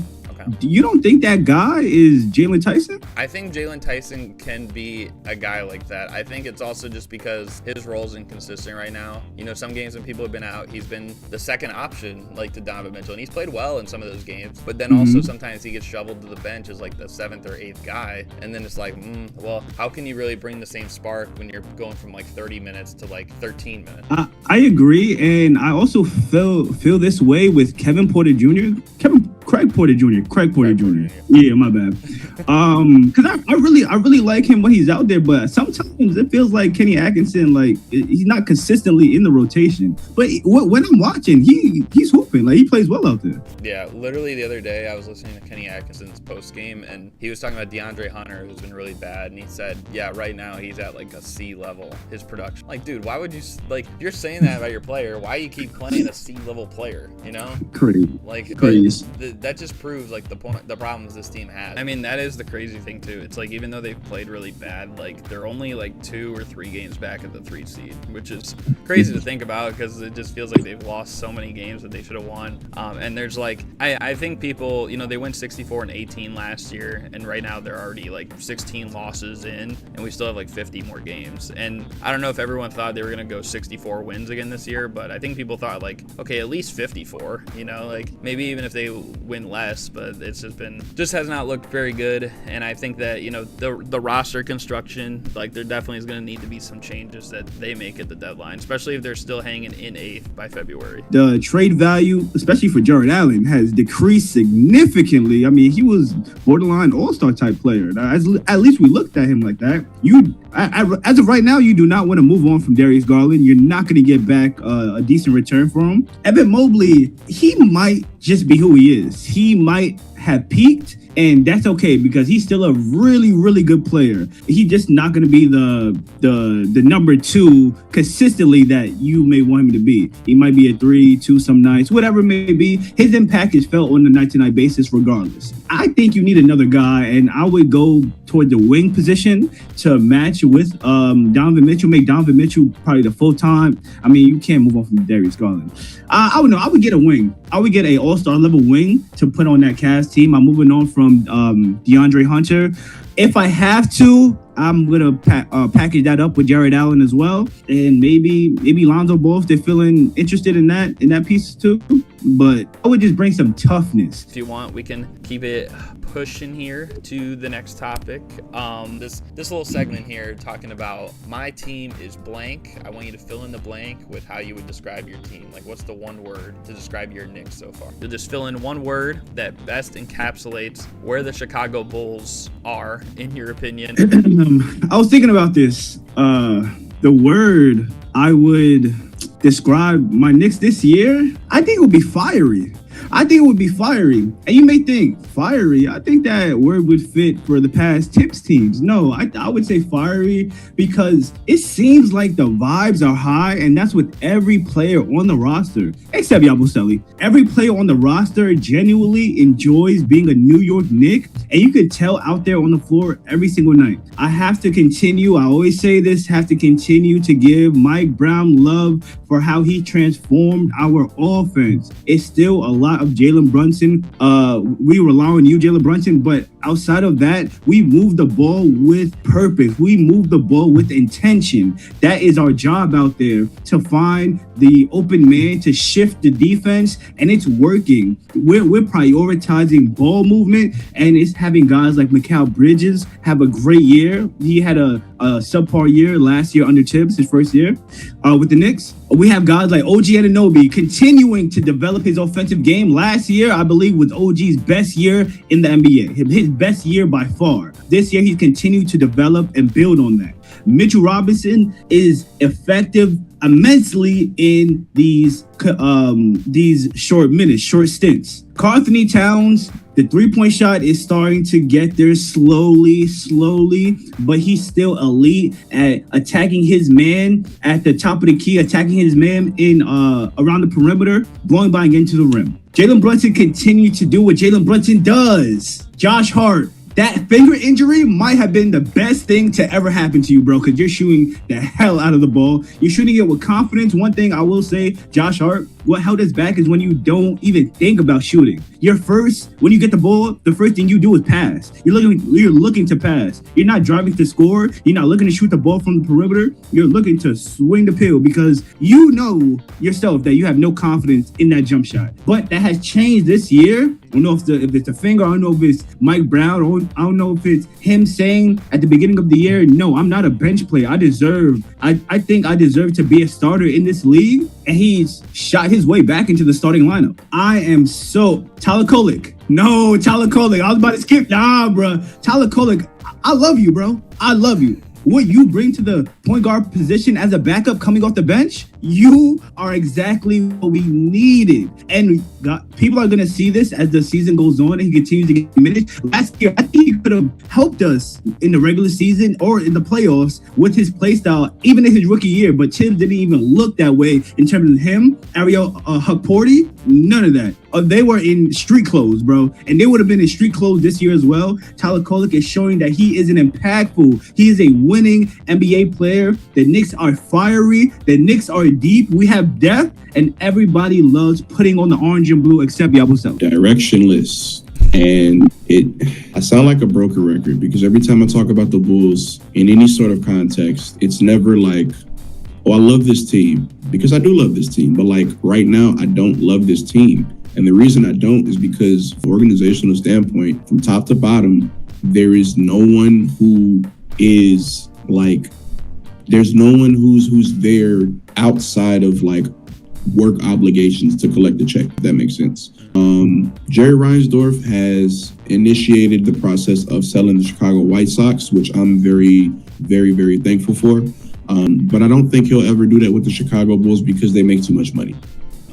You don't think that guy is Jalen Tyson? I think Jalen Tyson can be a guy like that. I think it's also just because his role's inconsistent right now. Some games when people have been out, he's been the second option, like to Donovan Mitchell, and he's played well in some of those games. But then also sometimes he gets shoveled to the bench as like the 7th or 8th guy, and then it's like, well, how can you really bring the same spark when you're going from like 30 minutes to like 13 minutes? I agree, and I also feel this way with Craig Porter Jr. Yeah, my bad. Because I really like him when he's out there, but sometimes it feels like Kenny Atkinson, like he's not consistently in the rotation. But when I'm watching, he's hooping, like he plays well out there. Yeah, literally the other day I was listening to Kenny Atkinson's post game, and he was talking about DeAndre Hunter, who's been really bad, and he said, yeah, right now he's at like a C level, his production. Like, dude, why would you you're saying that about your player? Why you keep playing a C level player? Crazy. Like, crazy. That just proves like the problems this team has. I mean, that is the crazy thing too. It's like even though they've played really bad, like they're only like 2 or 3 games back at the 3 seed, which is crazy to think about because it just feels like they've lost so many games that they should have won. And there's like I think people, they went 64-18 last year, and right now they're already like 16 losses in, and we still have like 50 more games. And I don't know if everyone thought they were gonna go 64 wins again this year, but I think people thought like, okay, at least 54. Like maybe even if they win less, but it's just has not looked very good. And I think that the roster construction, like there definitely is going to need to be some changes that they make at the deadline, especially if they're still hanging in 8th by February. The trade value, especially for Jared Allen, has decreased significantly. I mean, he was borderline all-star type player. At least we looked at him like that. As of right now, you do not want to move on from Darius Garland. You're not going to get back a decent return for him. Evan Mobley, he might just be who he is. He might have peaked, and that's okay because he's still a really, really good player. He's just not going to be the number 2 consistently that you may want him to be. He might be a 3-2 some nights, whatever it may be. His impact is felt on a night-to-night basis regardless. I think you need another guy, and I would go toward the wing position to match with Donovan Mitchell. Make Donovan Mitchell probably the full-time. I mean, you can't move on from Darius Garland. I would know. I would get a wing. I would get a all-star level wing to put on that Cavs team. I'm moving on from DeAndre Hunter. If I have to, I'm gonna package that up with Jared Allen as well, and maybe Lonzo Ball if they're feeling interested in that piece too. But I would just bring some toughness. If you want, we can keep it pushing here to the next topic. This little segment here talking about my team is blank. I want you to fill in the blank with how you would describe your team. Like, what's the one word to describe your Knicks so far? You'll just fill in one word that best encapsulates where the Chicago Bulls are, in your opinion. I was thinking about this. The word I would describe my Knicks this year, I think it would be fiery. And you may think, fiery? I think that word would fit for the past Tips teams. No, I would say fiery because it seems like the vibes are high, and that's with every player on the roster, except Yabusele. Every player on the roster genuinely enjoys being a New York Knick, and you can tell out there on the floor every single night. I have to continue, I always say this, have to continue to give Mike Brown love for how he transformed our offense. It's still a lot of Jalen Brunson. We rely on you, Jalen Brunson, but outside of that, we move the ball with purpose. We move the ball with intention. That is our job out there, to find the open man, to shift the defense, and it's working. We're prioritizing ball movement, and it's having guys like Mikal Bridges have a great year. He had a subpar year last year under Tibbs, his first year with the Knicks. We have guys like OG Anunoby continuing to develop his offensive game. Last year, I believe, was OG's best year in the NBA. His best year by far. This year, he's continued to develop and build on that. Mitchell Robinson is effective immensely in these short minutes, short stints. Karl-Anthony Towns, the three-point shot is starting to get there slowly, but he's still elite at attacking his man at the top of the key, attacking his man in around the perimeter, blowing by and getting to the rim. Jalen Brunson continued to do what Jalen Brunson does. Josh Hart, that finger injury might have been the best thing to ever happen to you, bro, because you're shooting the hell out of the ball. You're shooting it with confidence. One thing I will say, Josh Hart, what held us back is when you don't even think about shooting. When you get the ball, the first thing you do is pass. You're looking to pass. You're not driving to score. You're not looking to shoot the ball from the perimeter. You're looking to swing the pill because you know yourself that you have no confidence in that jump shot. But that has changed this year. I don't know if it's a finger. I don't know if it's Mike Brown. I don't know if it's him saying at the beginning of the year, no, I'm not a bench player. I think I deserve to be a starter in this league. And he's shot his way back into the starting lineup. I am so... Tyler Kolek. No, Tyler Kolek. I was about to skip. Nah, bro. Tyler Kolek, I love you, bro. I love you. What you bring to the point guard position as a backup coming off the bench, you are exactly what we needed. And people are going to see this as the season goes on and he continues to get minutes. Last year, I think he could have helped us in the regular season or in the playoffs with his play style, even in his rookie year. But Tibbs didn't even look that way in terms of him. Ariel Hukporti, none of that. They were in street clothes, bro. And they would have been in street clothes this year as well. Tyler Kolek is showing that he is an impactful. He is a winning NBA player. The Knicks are fiery. The Knicks are deep. We have depth. And everybody loves putting on the orange and blue except Yabusele. Directionless. And I sound like a broken record because every time I talk about the Bulls in any sort of context, it's never like, oh, I love this team, because I do love this team. But like right now, I don't love this team. And the reason I don't is because from an organizational standpoint, from top to bottom, there is no one who is like, there's no one who's there outside of like work obligations to collect the check, if that makes sense. Jerry Reinsdorf has initiated the process of selling the Chicago White Sox, which I'm very, very, very thankful for. But I don't think he'll ever do that with the Chicago Bulls because they make too much money.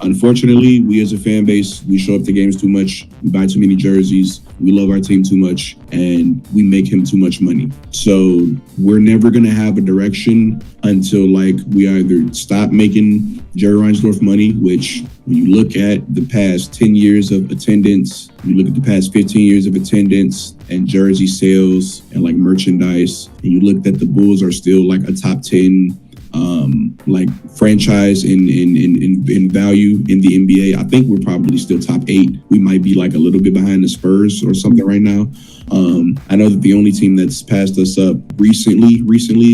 Unfortunately, we as a fan base, we show up to games too much. We buy too many jerseys. We love our team too much, and we make him too much money. So we're never going to have a direction until like we either stop making Jerry Reinsdorf money, which when you look at the past 10 years of attendance, you look at the past 15 years of attendance and jersey sales and like merchandise, and you look that the Bulls are still like a top 10 like franchise in value in the NBA. I think we're probably still top 8. We might be like a little bit behind the Spurs or something right now. I know that the only team that's passed us up recently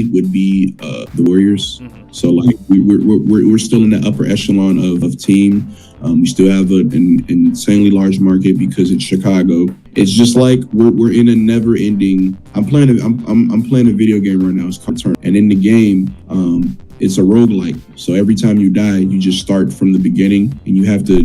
would be the Warriors. So like we're still in the upper echelon of team. We still have an insanely large market because it's Chicago. It's just like we're in a never-ending. I'm playing a video game right now. It's called Turn, and in the game, it's a roguelike. So every time you die, you just start from the beginning, and you have to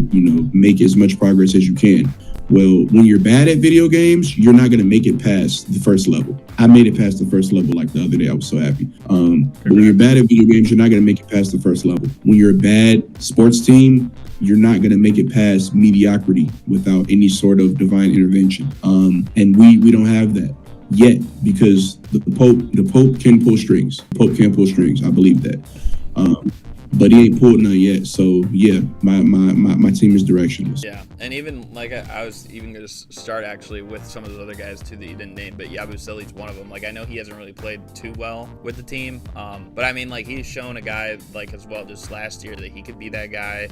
make as much progress as you can. Well, when you're bad at video games, you're not going to make it past the first level. I made it past the first level like the other day. I was so happy. But when you're bad at video games, you're not going to make it past the first level. When you're a bad sports team, you're not going to make it past mediocrity without any sort of divine intervention. And we don't have that yet because the Pope can pull strings. The Pope can pull strings. I believe that. But he ain't pulled none yet. So yeah, my team is directionless. Yeah, and even like I was even going to start actually with some of those other guys too that you didn't name, but Yabusele's one of them. Like I know he hasn't really played too well with the team, but I mean like he's shown a guy like as well just last year that he could be that guy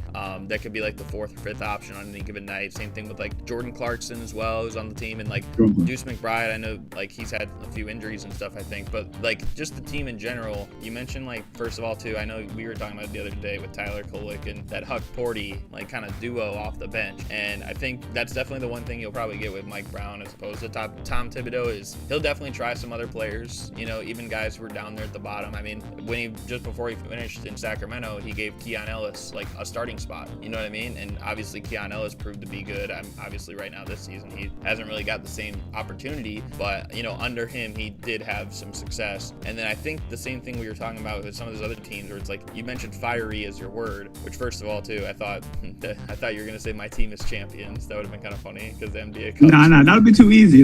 that could be like the 4th or 5th option on any given night. Same thing with like Jordan Clarkson as well, who's on the team, and like Deuce McBride. I know like he's had a few injuries and stuff I think, but like just the team in general. You mentioned like first of all too, I know we were talking about the other day with Tyler Kolek and that Huck Porty like kind of duo off the bench, and I think that's definitely the one thing you'll probably get with Mike Brown as opposed to Tom Thibodeau is he'll definitely try some other players, even guys who are down there at the bottom. I mean, just before he finished in Sacramento, he gave Keon Ellis like a starting spot, you know what I mean? And obviously Keon Ellis proved to be good. Obviously right now this season he hasn't really got the same opportunity, but under him he did have some success. And then I think the same thing we were talking about with some of those other teams where it's like you mentioned fiery as your word, which first of all too I thought you were gonna say my team is champions. That would have been kind of funny because the NBA coach. Nah, that would be too easy.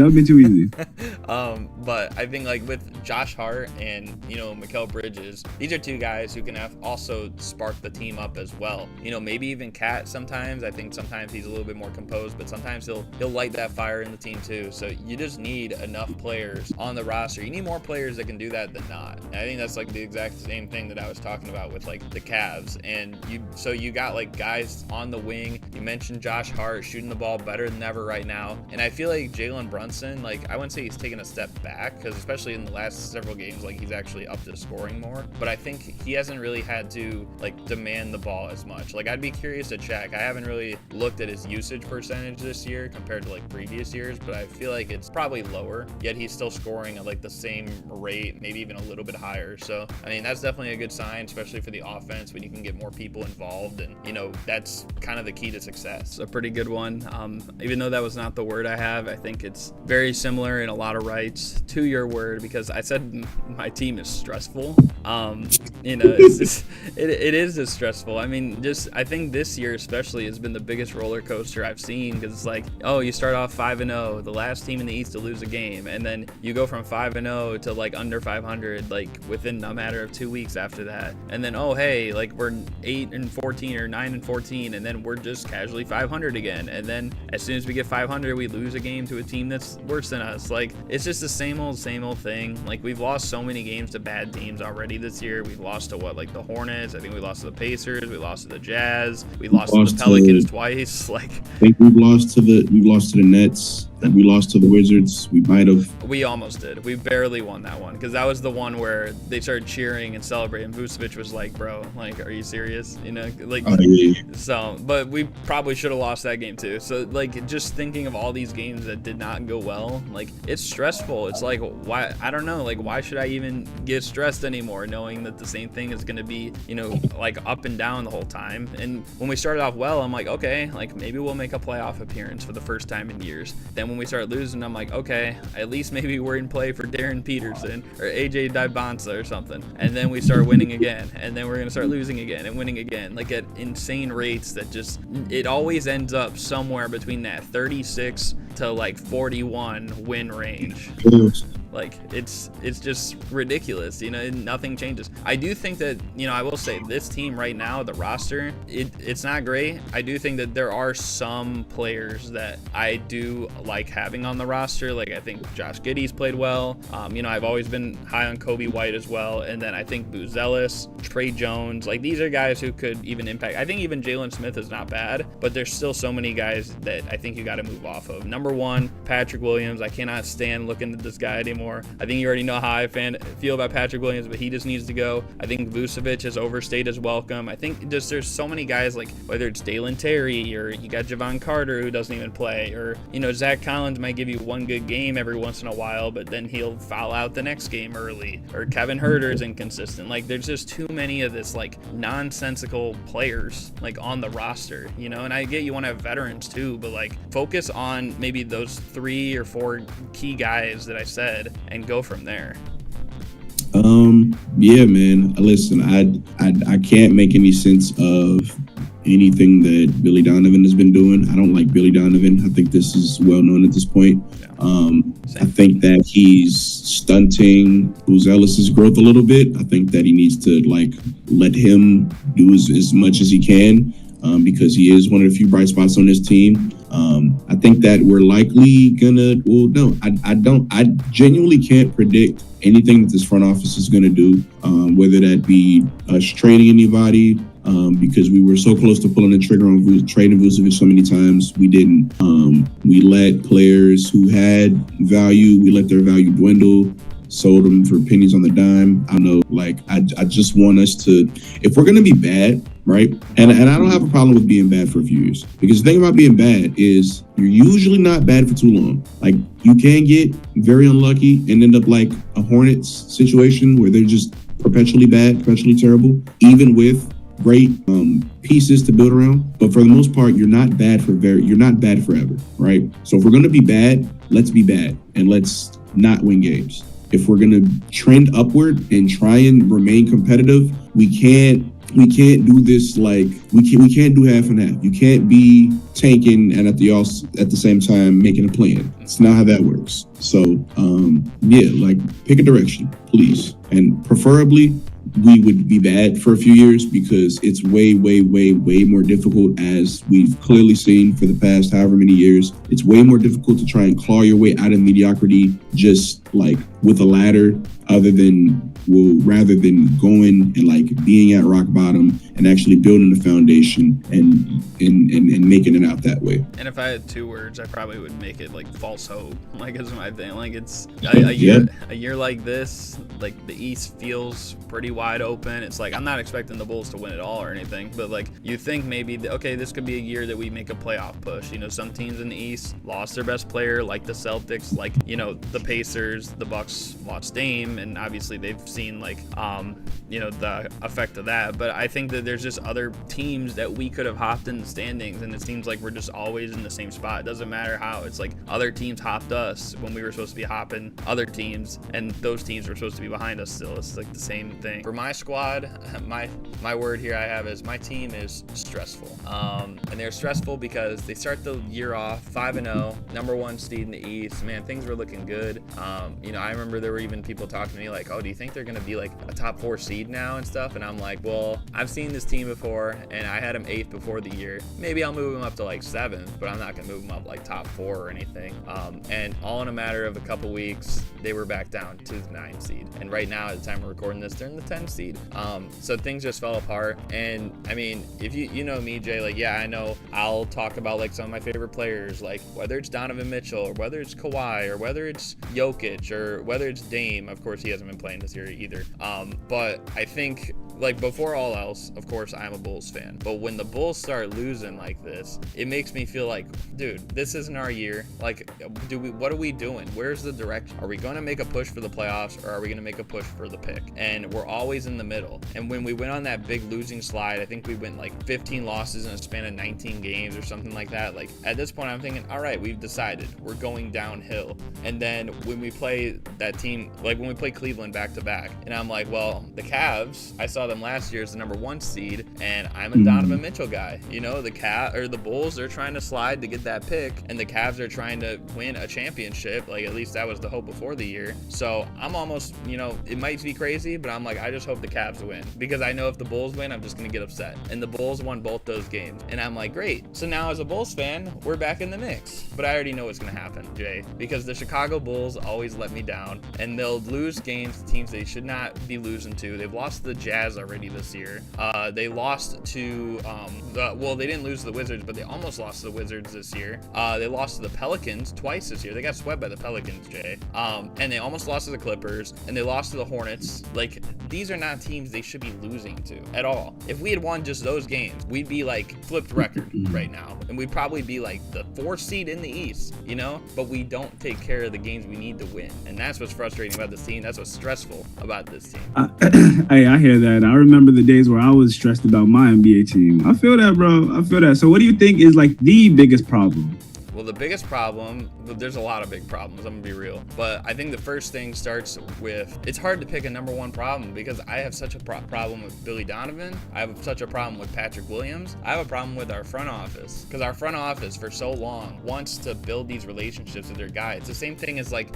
But I think like with Josh Hart and Mikal Bridges, these are two guys who can have also spark the team up as well. Maybe even Cat sometimes. I think sometimes he's a little bit more composed, but sometimes he'll light that fire in the team too. So you just need enough players on the roster. You need more players that can do that than not. And I think that's like the exact same thing that I was talking about with like the Cavs. And you got like guys on the wing. You mentioned Josh Hart shooting the ball better than ever right now. And I feel like Jalen Brunson, like I wouldn't say he's taken a step back because especially in the last several games, like he's actually up to scoring more. But I think he hasn't really had to like demand the ball as much. Like I'd be curious to check. I haven't really looked at his usage percentage this year compared to like previous years, but I feel like it's probably lower. Yet he's still scoring at like the same rate, maybe even a little bit higher. So I mean that's definitely a good sign, especially for the offense when you can get more people involved, and that's kind of the key to success. It's a pretty good one. Even though that was not the word I have, I think it's very similar in a lot of rights to your word because I said my team is stressful. It's just, it is just stressful. I mean, I think this year especially has been the biggest roller coaster I've seen because it's like, oh, you start off 5-0, the last team in the East to lose a game, and then you go from 5-0 to like under 500 like within a matter of 2 weeks after that, and then oh hey, like we're 8-14 or 9-14, and then we're just casually 500 again, and then as soon as we get 500 we lose a game to a team that's worse than us. Like it's just the same old thing. Like we've lost so many games to bad teams already this year. We've lost to like the Hornets, I think we lost to the Pacers, we lost to the Jazz, we lost to the Pelicans twice. Like I think we've lost to the Nets. We lost to the Wizards. We almost did. We barely won that one because that was the one where they started cheering and celebrating. Vucevic was like, bro, like, are you serious? Like, so, but we probably should have lost that game too. So like, just thinking of all these games that did not go well, like it's stressful. It's like, why? I don't know. Like, why should I even get stressed anymore knowing that the same thing is going to be, like up and down the whole time. And when we started off well, I'm like, okay, like maybe we'll make a playoff appearance for the first time in years. Then when we start losing, I'm like, okay, at least maybe we're in play for Darren Peterson or AJ Dybonsa or something. And then we start winning again, and then we're gonna start losing again and winning again, like at insane rates that just, it always ends up somewhere between that 36 to like 41 win range. Like it's just ridiculous, you know, nothing changes. I do think that, you know, I will say this team right now, the roster, it's not great. I do think that there are some players that I do like having on the roster. Like I think Josh Giddey's played well. You know, I've always been high on Kobe White as well. And then I think Buzelis, Trey Jones, like these are guys who could even impact. I think even Jalen Smith is not bad, but there's still so many guys that I think you got to move off of. Number one, Patrick Williams. I cannot stand looking at this guy anymore. I think you already know how I feel about Patrick Williams, but he just needs to go. I think Vucevic has overstayed his welcome. I think just there's so many guys, like whether it's Dalen Terry or you got Javon Carter who doesn't even play, or, you know, Zach Collins might give you one good game every once in a while, but then he'll foul out the next game early, or Kevin Huerter's inconsistent. Like there's just too many of this like nonsensical players like on the roster, you know, and I get you want to have veterans too, but like focus on maybe those 3 or 4 key guys that I said and go from there. Yeah, man. Listen, I can't make any sense of anything that Billy Donovan has been doing. I don't like Billy Donovan. I think this is well known at this point. I think that he's stunting Buzelis' growth a little bit. I think that he needs to like let him do as much as he can, because he is one of the few bright spots on this team. I think that we're likely gonna, well, no, I genuinely can't predict anything that this front office is gonna do, whether that be us trading anybody, because we were so close to pulling the trigger on trading Vucevic so many times. We didn't. We let players who had value, we let their value dwindle, sold them for pennies on the dime. I know, like, I just want us to, if we're gonna be bad, right? And I don't have a problem with being bad for a few years, because the thing about being bad is you're usually not bad for too long. Like you can get very unlucky and end up like a Hornets situation where they're just perpetually bad, perpetually terrible, even with great pieces to build around. But for the most part, you're not bad forever, right? So if we're gonna be bad, let's be bad and let's not win games. If we're gonna trend upward and try and remain competitive, we can't do this like we can't do half and half. You can't be tanking and at the same time making a plan. It's not how that works. So yeah, like pick a direction, please, and preferably we would be bad for a few years, because it's way more difficult, as we've clearly seen for the past however many years. It's way more difficult to try and claw your way out of mediocrity just like with a ladder, rather than going and like being at rock bottom and actually building a foundation and making it out that way. And if I had 2 words, I probably would make it like false hope. Like it's my thing. Like it's a year like this, like the East feels pretty wide open. It's like I'm not expecting the Bulls to win it all or anything, but like you think maybe okay, this could be a year that we make a playoff push. You know, some teams in the East lost their best player, like the Celtics, like, you know, the Pacers, the Bucks lost Dame, and obviously they've seen like you know, the effect of that. But I think that there's just other teams that we could have hopped in the standings, and it seems like we're just always in the same spot. It doesn't matter how. It's like other teams hopped us when we were supposed to be hopping other teams, and those teams were supposed to be behind us still. It's like the same thing. For my squad, my word here I have is my team is stressful. And they're stressful because they start the year off 5-0, number 1 seed in the East. Man, things were looking good. You know, I remember there were even people talking to me like, oh, do you think they're going to be like a top 4 seed now and stuff? And I'm like, well, I've seen this team before, and I had them 8th before the year. Maybe I'll move them up to like 7th, but I'm not going to move them up like top 4 or anything. And all in a matter of a couple weeks, they were back down to the 9 seed. And right now, at the time we're recording this, they're in the 10 seed. So things just fell apart. And I mean, if you know me, Jay, like, yeah, I know I'll talk about like some of my favorite players, like whether it's Donovan Mitchell or whether it's Kawhi or whether it's Jokic or whether it's Dame. Of course, he hasn't been playing this year either. But I think like before all else, of course, I'm a Bulls fan. But when the Bulls start losing like this, it makes me feel like, dude, this isn't our year. Like, what are we doing? Where's the direction? Are we going to make a push for the playoffs, or are we going to make a push for the pick? And we're always in the middle. And when we went on that big losing slide, I think we went like 15 losses in a span of 19 games or something like that. Like, at this point, I'm thinking, all right, we've decided we're going downhill. And then when we play that team, like when we play Cleveland back to back, and I'm like, well, the Cavs, I saw them last year as the number 1 seed, and I'm a Donovan Mitchell guy. You know, the Bulls, they're trying to slide to get that pick, and the Cavs are trying to win a championship. Like, at least that was the hope before the year. So I'm almost, you know, it might be crazy, but I'm like, I just hope the Cavs win, because I know if the Bulls win, I'm just gonna get upset. And the Bulls won both those games, and I'm like, great. So now as a Bulls fan, we're back in the mix. But I already know what's gonna happen, Jay, because the Chicago Bulls always let me down, and they'll lose games to teams they should not be losing to. They've lost to the Jazz already this year. They lost to they didn't lose to the Wizards, but they almost lost to the Wizards this year. They lost to the Pelicans twice this year. They got swept by the Pelicans, Jay. And they almost lost to the Clippers, and they lost to the Hornets. Like, these are not teams they should be losing to at all. If we had won just those games, we'd be like flipped record right now, and we'd probably be like the 4th seed in the East, you know? But we don't take care of the games we need to win, and that's what's frustrating about this team. That's what's stressful about this team. Hey, I hear that. I remember the days where I was stressed about my NBA team. I feel that, bro. I feel that. So what do you think is like the biggest problem? Well, the biggest problem, there's a lot of big problems, I'm gonna be real. But I think the first thing starts with, it's hard to pick a number 1 problem, because I have such a problem with Billy Donovan. I have such a problem with Patrick Williams. I have a problem with our front office, because our front office for so long wants to build these relationships with their guys. It's the same thing as like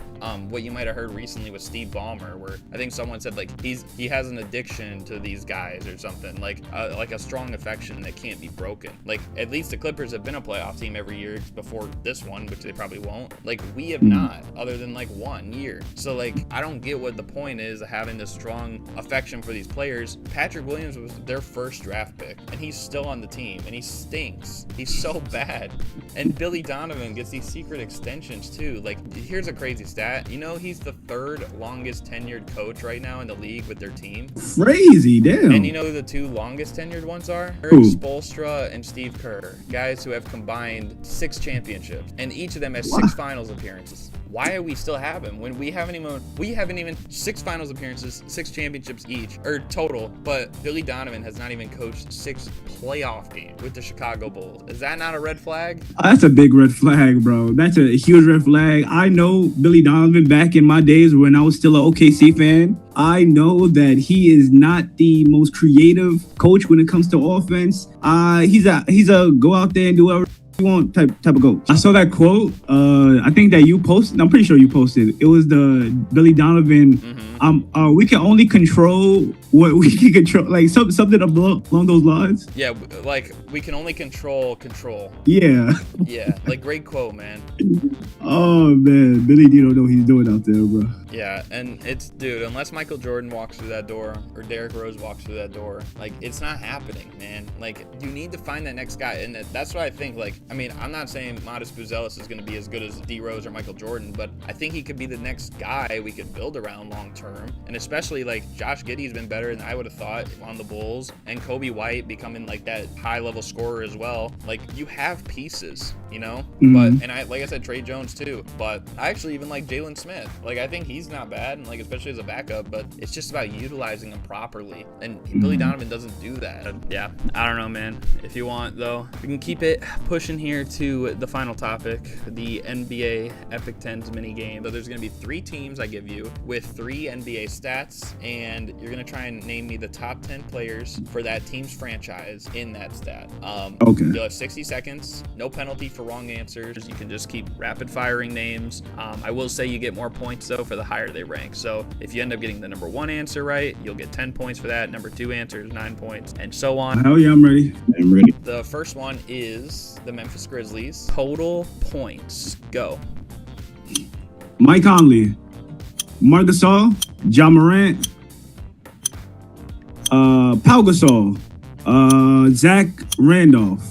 what you might have heard recently with Steve Ballmer, where I think someone said like he has an addiction to these guys or something, like a strong affection that can't be broken. Like, at least the Clippers have been a playoff team every year before this one, which they probably won't. Like, we have not, other than like 1 year. So like, I don't get what the point is of having this strong affection for these players. Patrick Williams was their first draft pick, and he's still on the team, and he stinks. He's so bad. And Billy Donovan gets these secret extensions too. Like, here's a crazy stat. You know, he's the 3rd longest tenured coach right now in the league with their team. Crazy, damn. And you know who the 2 longest tenured ones are? Who? Spoelstra and Steve Kerr, guys who have combined 6 championships, and each of them has 6 finals appearances. Why are we still having when we haven't even 6 finals appearances, 6 championships each, or total, but Billy Donovan has not even coached 6 playoff games with the Chicago Bulls. Is that not a red flag? That's a big red flag, bro. That's a huge red flag. I know Billy Donovan back in my days when I was still an OKC fan. I know that he is not the most creative coach when it comes to offense. He's a go out there and do whatever you want type of coach. I saw that quote. I think that you posted. I'm pretty sure you posted. It was the Billy Donovan. We can only control what we can control, like something along those lines. Yeah, like we can only control. Yeah. Yeah, like great quote, man. Oh man, Billy D don't know what he's doing out there, bro. Yeah, and it's, dude, unless Michael Jordan walks through that door or Derrick Rose walks through that door, like, it's not happening, man. Like, you need to find that next guy, and that's what I think. Like, I mean, I'm not saying Modest Buzelis is going to be as good as D Rose or Michael Jordan, but I think he could be the next guy we could build around long term. And especially, like, Josh Giddey's been better than I would have thought on the Bulls, and Kobe White becoming like that high level scorer as well. Like, you have pieces, you know. But and I, like I said, Trey Jones too. But I actually even like Jalen Smith. Like, I think he's not bad, and like especially as a backup. But it's just about utilizing him properly, and Billy Donovan doesn't do that. Yeah, I don't know, man. If you want, though, we can keep it pushing here to the final topic, the NBA Epic Tens Minigame. So there's going to be 3 teams I give you with 3 NBA stats, and you're going to try and name me the top 10 players for that team's franchise in that stat. Okay. You'll have 60 seconds, no penalty for wrong answers. You can just keep rapid firing names. I will say you get more points, though, for the higher they rank. So if you end up getting the number 1 answer right, you'll get 10 points for that. Number 2 answer is 9 points, and so on. Hell yeah, I'm ready. I'm ready. The first one is the Memphis Grizzlies. Total points. Go. Mike Conley, Marc Gasol, Ja Morant, Pau Gasol, Zach Randolph,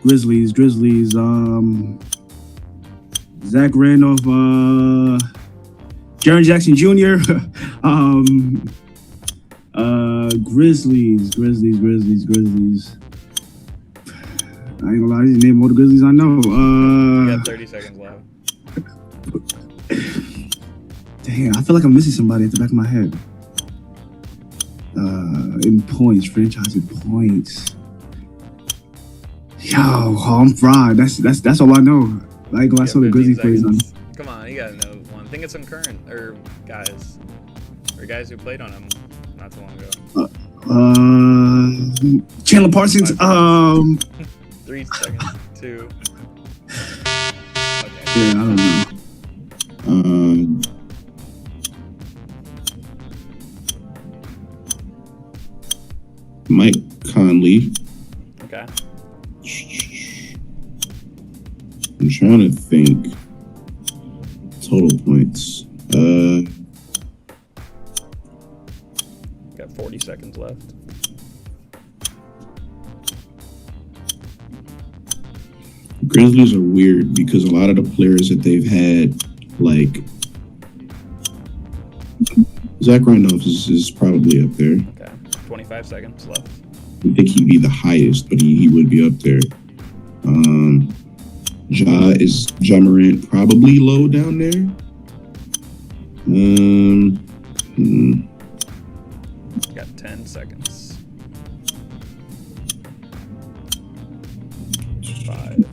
Grizzlies, Zach Randolph, Jaren Jackson Jr. Grizzlies. I ain't gonna lie, these name all the Grizzlies I know. You got 30 seconds left. Damn, I feel like I'm missing somebody at the back of my head. In points, franchise in points. Yo, I'm fried. That's all I know. I ain't gonna lie, I saw the Grizzlies plays on. Come on, you gotta know one. I think it's some current guys who played on him not too long ago. Chandler Parsons. 3 seconds. 2. Okay. Yeah, I don't know. Mike Conley. Okay. I'm trying to think. Total points. Got 40 seconds left. Grizzlies are weird because a lot of the players that they've had, like Zach Randolph is probably up there. Okay. 25 seconds left. I think he'd be the highest, but he would be up there. Ja Morant probably low down there. Got 10 seconds. 5,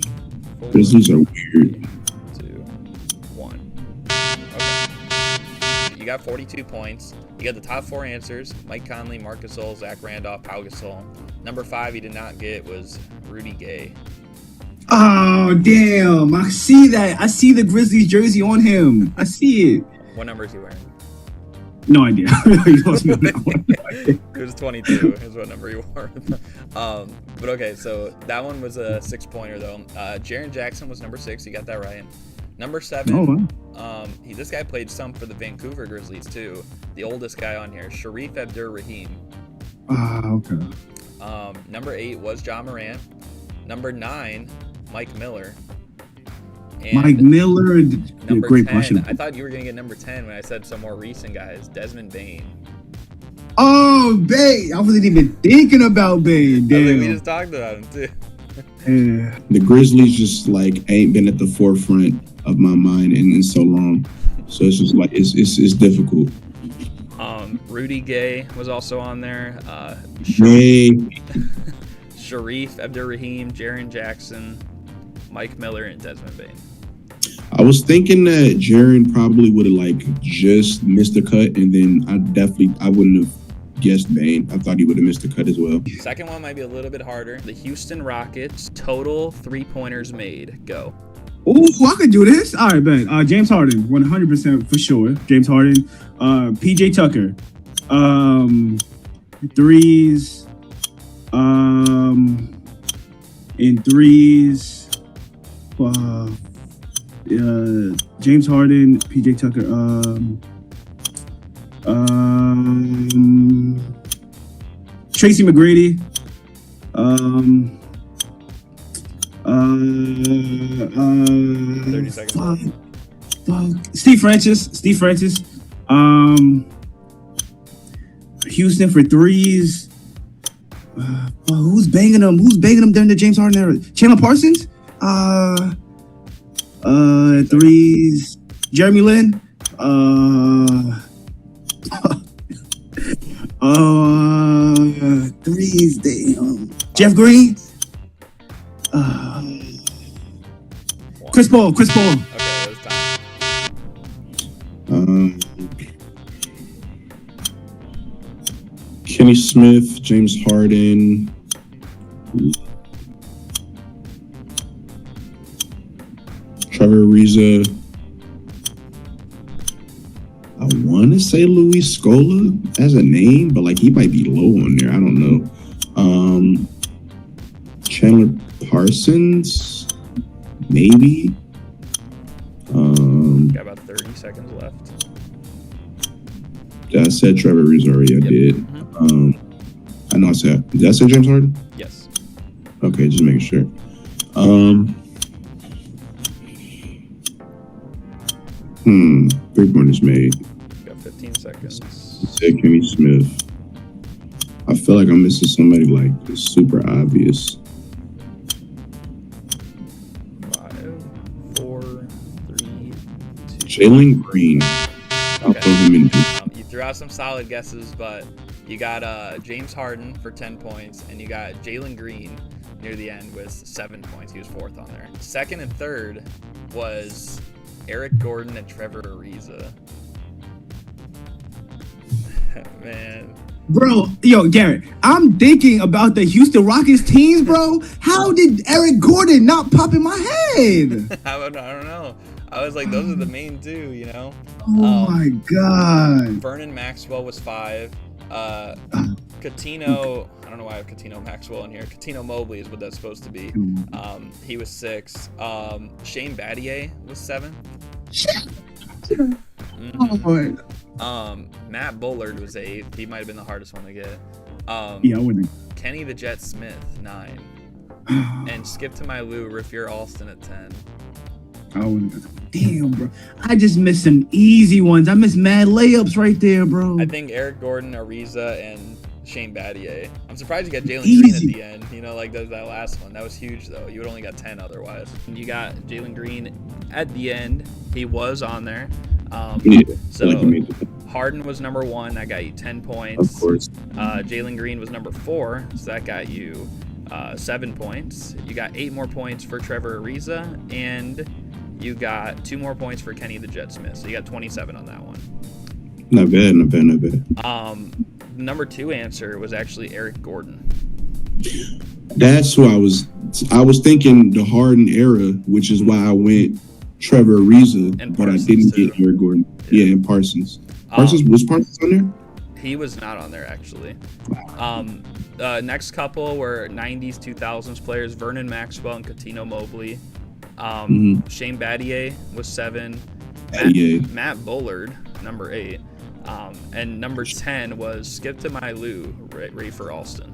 4, Grizzlies are weird. 2, 1. Okay. You got 42 points. You got the top 4 answers: Mike Conley, Marc Gasol, Zach Randolph, Pau Gasol. Number 5 you did not get was Rudy Gay. Oh damn! I see that. I see the Grizzlies jersey on him. I see it. What number is he wearing? No idea. You lost me on that one. It was 22 is what number he wore. But okay, so that one was a 6-pointer though. Jaren Jackson was number 6. You got that right. Number 7. Oh, wow. This guy played some for the Vancouver Grizzlies too. The oldest guy on here, Sharif Abdur-Rahim. Okay. Number 8 was Ja Morant. Number 9, Mike Miller. And Mike Miller, number great 10, question. I thought you were gonna get number 10 when I said some more recent guys. Desmond Bane. Oh, Bane! I wasn't even thinking about Bane. Damn. We just talked about him too. Yeah. The Grizzlies just like ain't been at the forefront of my mind in so long, so it's just like it's difficult. Rudy Gay was also on there. Sharif Abdur-Rahim, Jaren Jackson, Mike Miller, and Desmond Bane. I was thinking that Jaren probably would have like just missed the cut, and then I wouldn't have guessed Bane. I thought he would have missed the cut as well. Second one might be a little bit harder. The Houston Rockets total 3-pointers made. Go. Ooh, I could do this. All right, bet. James Harden, 100% for sure. James Harden. PJ Tucker. Threes. In threes. James Harden, PJ Tucker. Tracy McGrady. 30 seconds. Steve Francis. Houston for threes. Who's banging them? During the James Harden era? Chandler Parsons. Threes. Jeremy Lin. Threes. Damn. Jeff Green. Chris Paul. Okay, that was time. Kenny Smith, James Harden. Trevor Ariza. I want to say Luis Scola as a name, but like he might be low on there. I don't know. Chandler Parsons, maybe. Got about 30 seconds left. I said Trevor Ariza already. I did. I know I said. Did I say James Harden? Yes. Okay, just making sure. 3-pointers made. Got 15 seconds. Said Kenny Smith. I feel like I'm missing somebody like super obvious. 5, 4, 3, 2. Jalen Green. I'll throw him in. You threw out some solid guesses, but you got James Harden for 10 points, and you got Jalen Green near the end with 7 points. He was 4th on there. Second and third was Eric Gordon and Trevor Ariza. Man. Bro, yo, Garrett, I'm thinking about the Houston Rockets teams, bro. How did Eric Gordon not pop in my head? I don't know. I was like, those are the main two, you know? Oh my God. Vernon Maxwell was 5. Catino, I don't know why I have Catino Maxwell in here. Catino Mobley is what that's supposed to be. He was 6. Shane Battier was 7. Matt Bullard was 8. He might have been the hardest one to get. Yeah, I wouldn't. Kenny the Jet Smith, 9. And skip to my Lou, Rafier Alston at 10. I wouldn't. Damn, bro. I just missed some easy ones. I missed mad layups right there, bro. I think Eric Gordon, Ariza, and Shane Battier. I'm surprised you got Jalen Green at the end. You know, like that last one. That was huge, though. You would only got 10 otherwise. And you got Jalen Green at the end. He was on there. So Harden was number 1. That got you 10 points. Of course. Jalen Green was number 4. So that got you 7 points. You got 8 more points for Trevor Ariza. And you got 2 more points for Kenny the Jet Smith. So you got 27 on that one. Not bad. Number 2 answer was actually Eric Gordon. That's who I was thinking the Harden era, which is why I went Trevor Ariza, but I didn't get Eric Gordon. Yeah, and Parsons. Was Parsons on there? He was not on there, actually. Next couple were 90s, 2000s players, Vernon Maxwell and Catino Mobley. Shane Battier was 7. Matt Bullard, number 8. And number 10 was Skip to My Lou, Rafer Alston.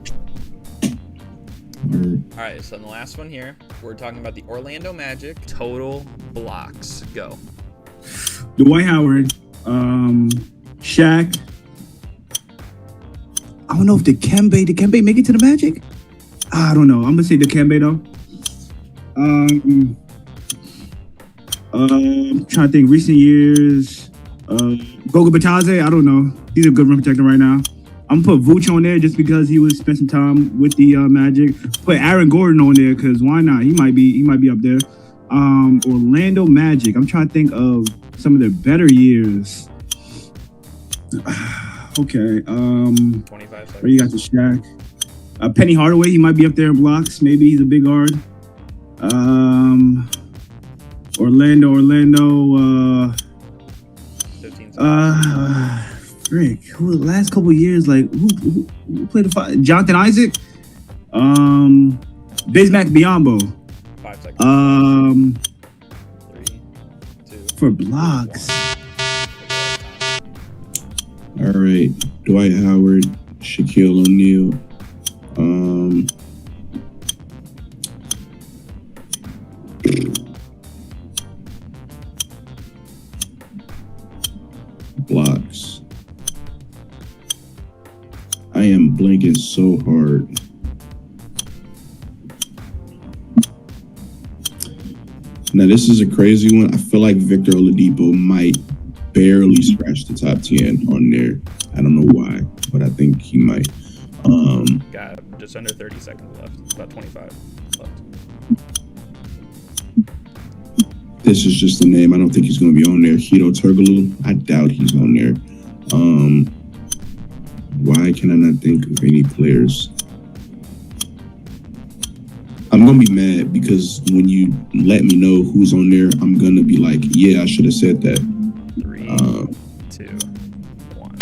All right, so in the last one here, we're talking about the Orlando Magic total blocks. Go. Dwight Howard, Shaq. I don't know if did Kembe make it to the Magic? I don't know. I'm gonna say Dikembe though. I'm trying to think recent years. Goga Batadze, I don't know. He's a good rim protector right now. I'm gonna put Vooch on there just because he was spent some time with the Magic. Put Aaron Gordon on there because why not? He might be up there. Orlando Magic. I'm trying to think of some of their better years. Okay. 25 seconds. Where you got the Shaq? Penny Hardaway. He might be up there in blocks. Maybe he's a big guard. Orlando. 15 seconds. Frick. Who the last couple of years? Like who played the 5? Jonathan Isaac. Bismack Biyombo. 5 seconds. 3, 2. For blocks. All right. Dwight Howard, Shaquille O'Neal. Blocks. I am blanking so hard. Now, this is a crazy one. I feel like Victor Oladipo might barely scratch the top 10 on there. I don't know why, but I think he might. Got just under 30 seconds left. About 25 left. This is just a name. I don't think he's going to be on there. Hito Turkoglu. I doubt he's on there. Why can I not think of any players? I'm going to be mad because when you let me know who's on there, I'm going to be like, yeah, I should have said that. 3, 2, 1.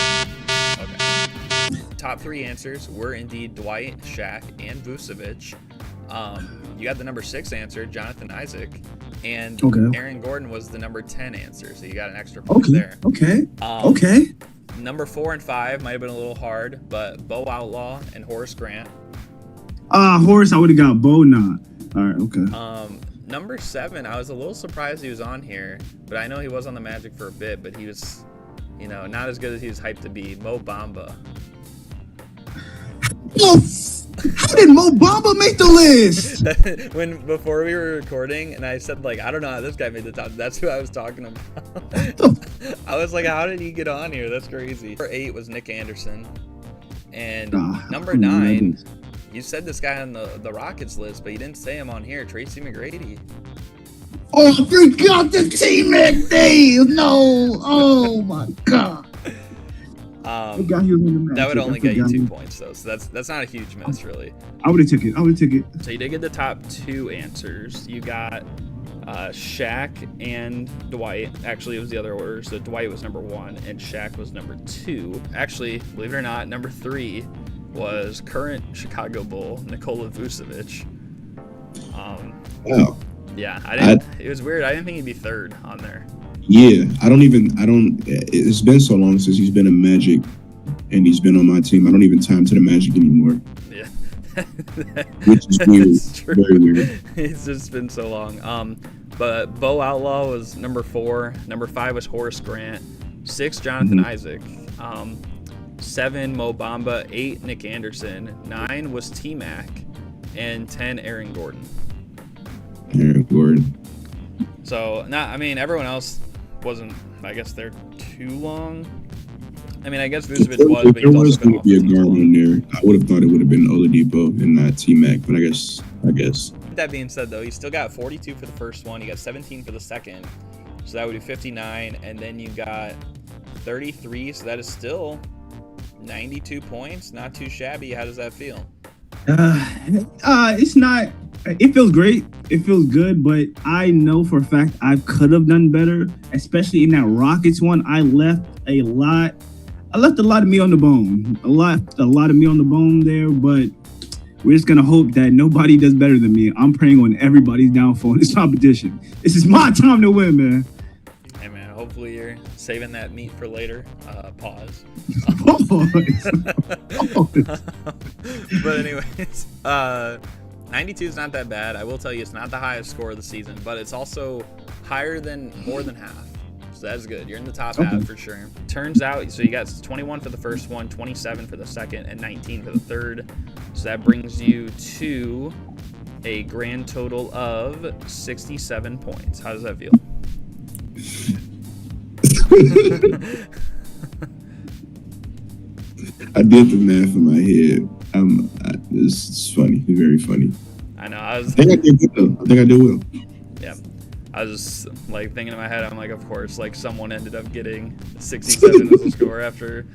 Okay. Top 3 answers were indeed Dwight, Shaq, and Vucevic. You got the number 6 answer, Jonathan Isaac, and Aaron Gordon was the number 10 answer, so you got an extra point there. Okay. Number 4 and 5 might have been a little hard, but Bo Outlaw and Horace Grant. Horace, I would have got Bo not. All right, okay. number 7, I was a little surprised he was on here, but I know he was on the Magic for a bit, but he was, you know, not as good as he was hyped to be. Mo Bamba. How did Mo Bamba make the list? Before we were recording, and I said, like, I don't know how this guy made the top. That's who I was talking about. I was like, how did he get on here? That's crazy. Number 8 was Nick Anderson. And number 9, you said this guy on the Rockets list, but you didn't say him on here. Tracy McGrady. Oh, I forgot the teammate name. No. Oh, my God. That would only get you 2 points, though, so that's not a huge miss, really. I would have took it. So you did get the top 2 answers. You got Shaq and Dwight. Actually, it was the other order, so Dwight was number 1 and Shaq was number 2. Actually, believe it or not, number 3 was current Chicago Bull Nikola Vucevic. Wow. Yeah, it was weird. I didn't think he'd be 3rd on there. Yeah, it's been so long since he's been a Magic and he's been on my team. I don't even tie him to the Magic anymore. Yeah. Which is weird. Very weird. It's just been so long. But Bo Outlaw was number 4. Number 5 was Horace Grant. 6, Jonathan Isaac. 7, Mo Bamba. 8, Nick Anderson. 9 was T-Mac. And 10, Aaron Gordon. Aaron Gordon. So, everyone else wasn't, I guess, they're too long. I mean, I guess Vucevic was, but there was going to be a guard in there. I would have thought it would have been Oladipo and not T-Mac, but I guess. That being said, though, you still got 42 for the first one. You got 17 for the second. So that would be 59. And then you got 33. So that is still 92 points. Not too shabby. How does that feel? It's not. It feels great. It feels good, but I know for a fact I could have done better, especially in that Rockets one. I left a lot of meat on the bone. A lot of meat on the bone there, but we're just gonna hope that nobody does better than me. I'm praying on everybody's downfall in this competition. This is my time to win, man. Hey, man. Hopefully you're saving that meat for later. Pause. But anyways, 92 is not that bad. I will tell you, it's not the highest score of the season, but it's also higher than more than half. So that's good. You're in the top half for sure. Turns out, so you got 21 for the first one, 27 for the second, and 19 for the third. So that brings you to a grand total of 67 points. How does that feel? I did the math in my head. It's funny. It's very funny. I know. I think I did well. Yeah. I was just like thinking in my head, I'm like, of course, like someone ended up getting 67 as a score after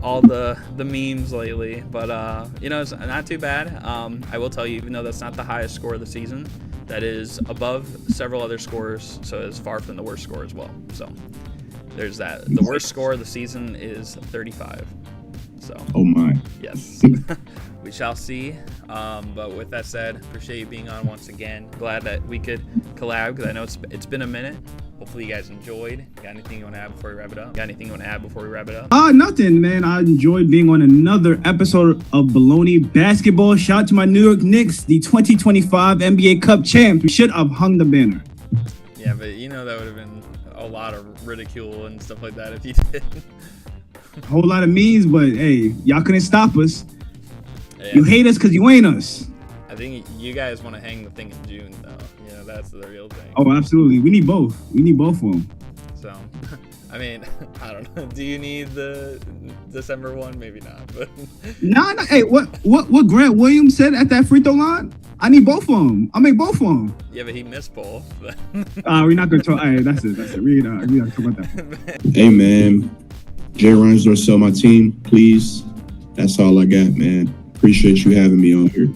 all the memes lately. But, it's not too bad. I will tell you, even though that's not the highest score of the season, that is above several other scores. So it's far from the worst score as well. So there's that. The worst score of the season is 35. So, oh my. Yes. We shall see. But with that said, appreciate you being on once again. Glad that we could collab because I know it's been a minute. Hopefully you guys enjoyed. Got anything you want to add before we wrap it up? Nothing, man. I enjoyed being on another episode of Bullony Basketball. Shout out to my New York Knicks, the 2025 NBA Cup champs. We should have hung the banner. Yeah, but that would have been a lot of ridicule and stuff like that if you did. A whole lot of memes, but hey, y'all couldn't stop us. Yeah. You hate us because you ain't us. I think you guys want to hang the thing in June, though. That's the real thing. Oh, absolutely. We need both. We need both of them. So, I don't know. Do you need the December one? Maybe not. But nah. Hey, what Grant Williams said at that free throw line? I need both of them. I make both of them. Yeah, but he missed both. We're not gonna talk. Hey, that's it. We not talk about that. Hey, man. Jay Reinsdorf, sell my team, please. That's all I got, man. Appreciate you having me on here.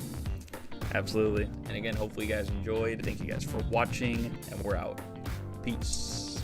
Absolutely. And again, hopefully you guys enjoyed. Thank you guys for watching, and we're out. Peace.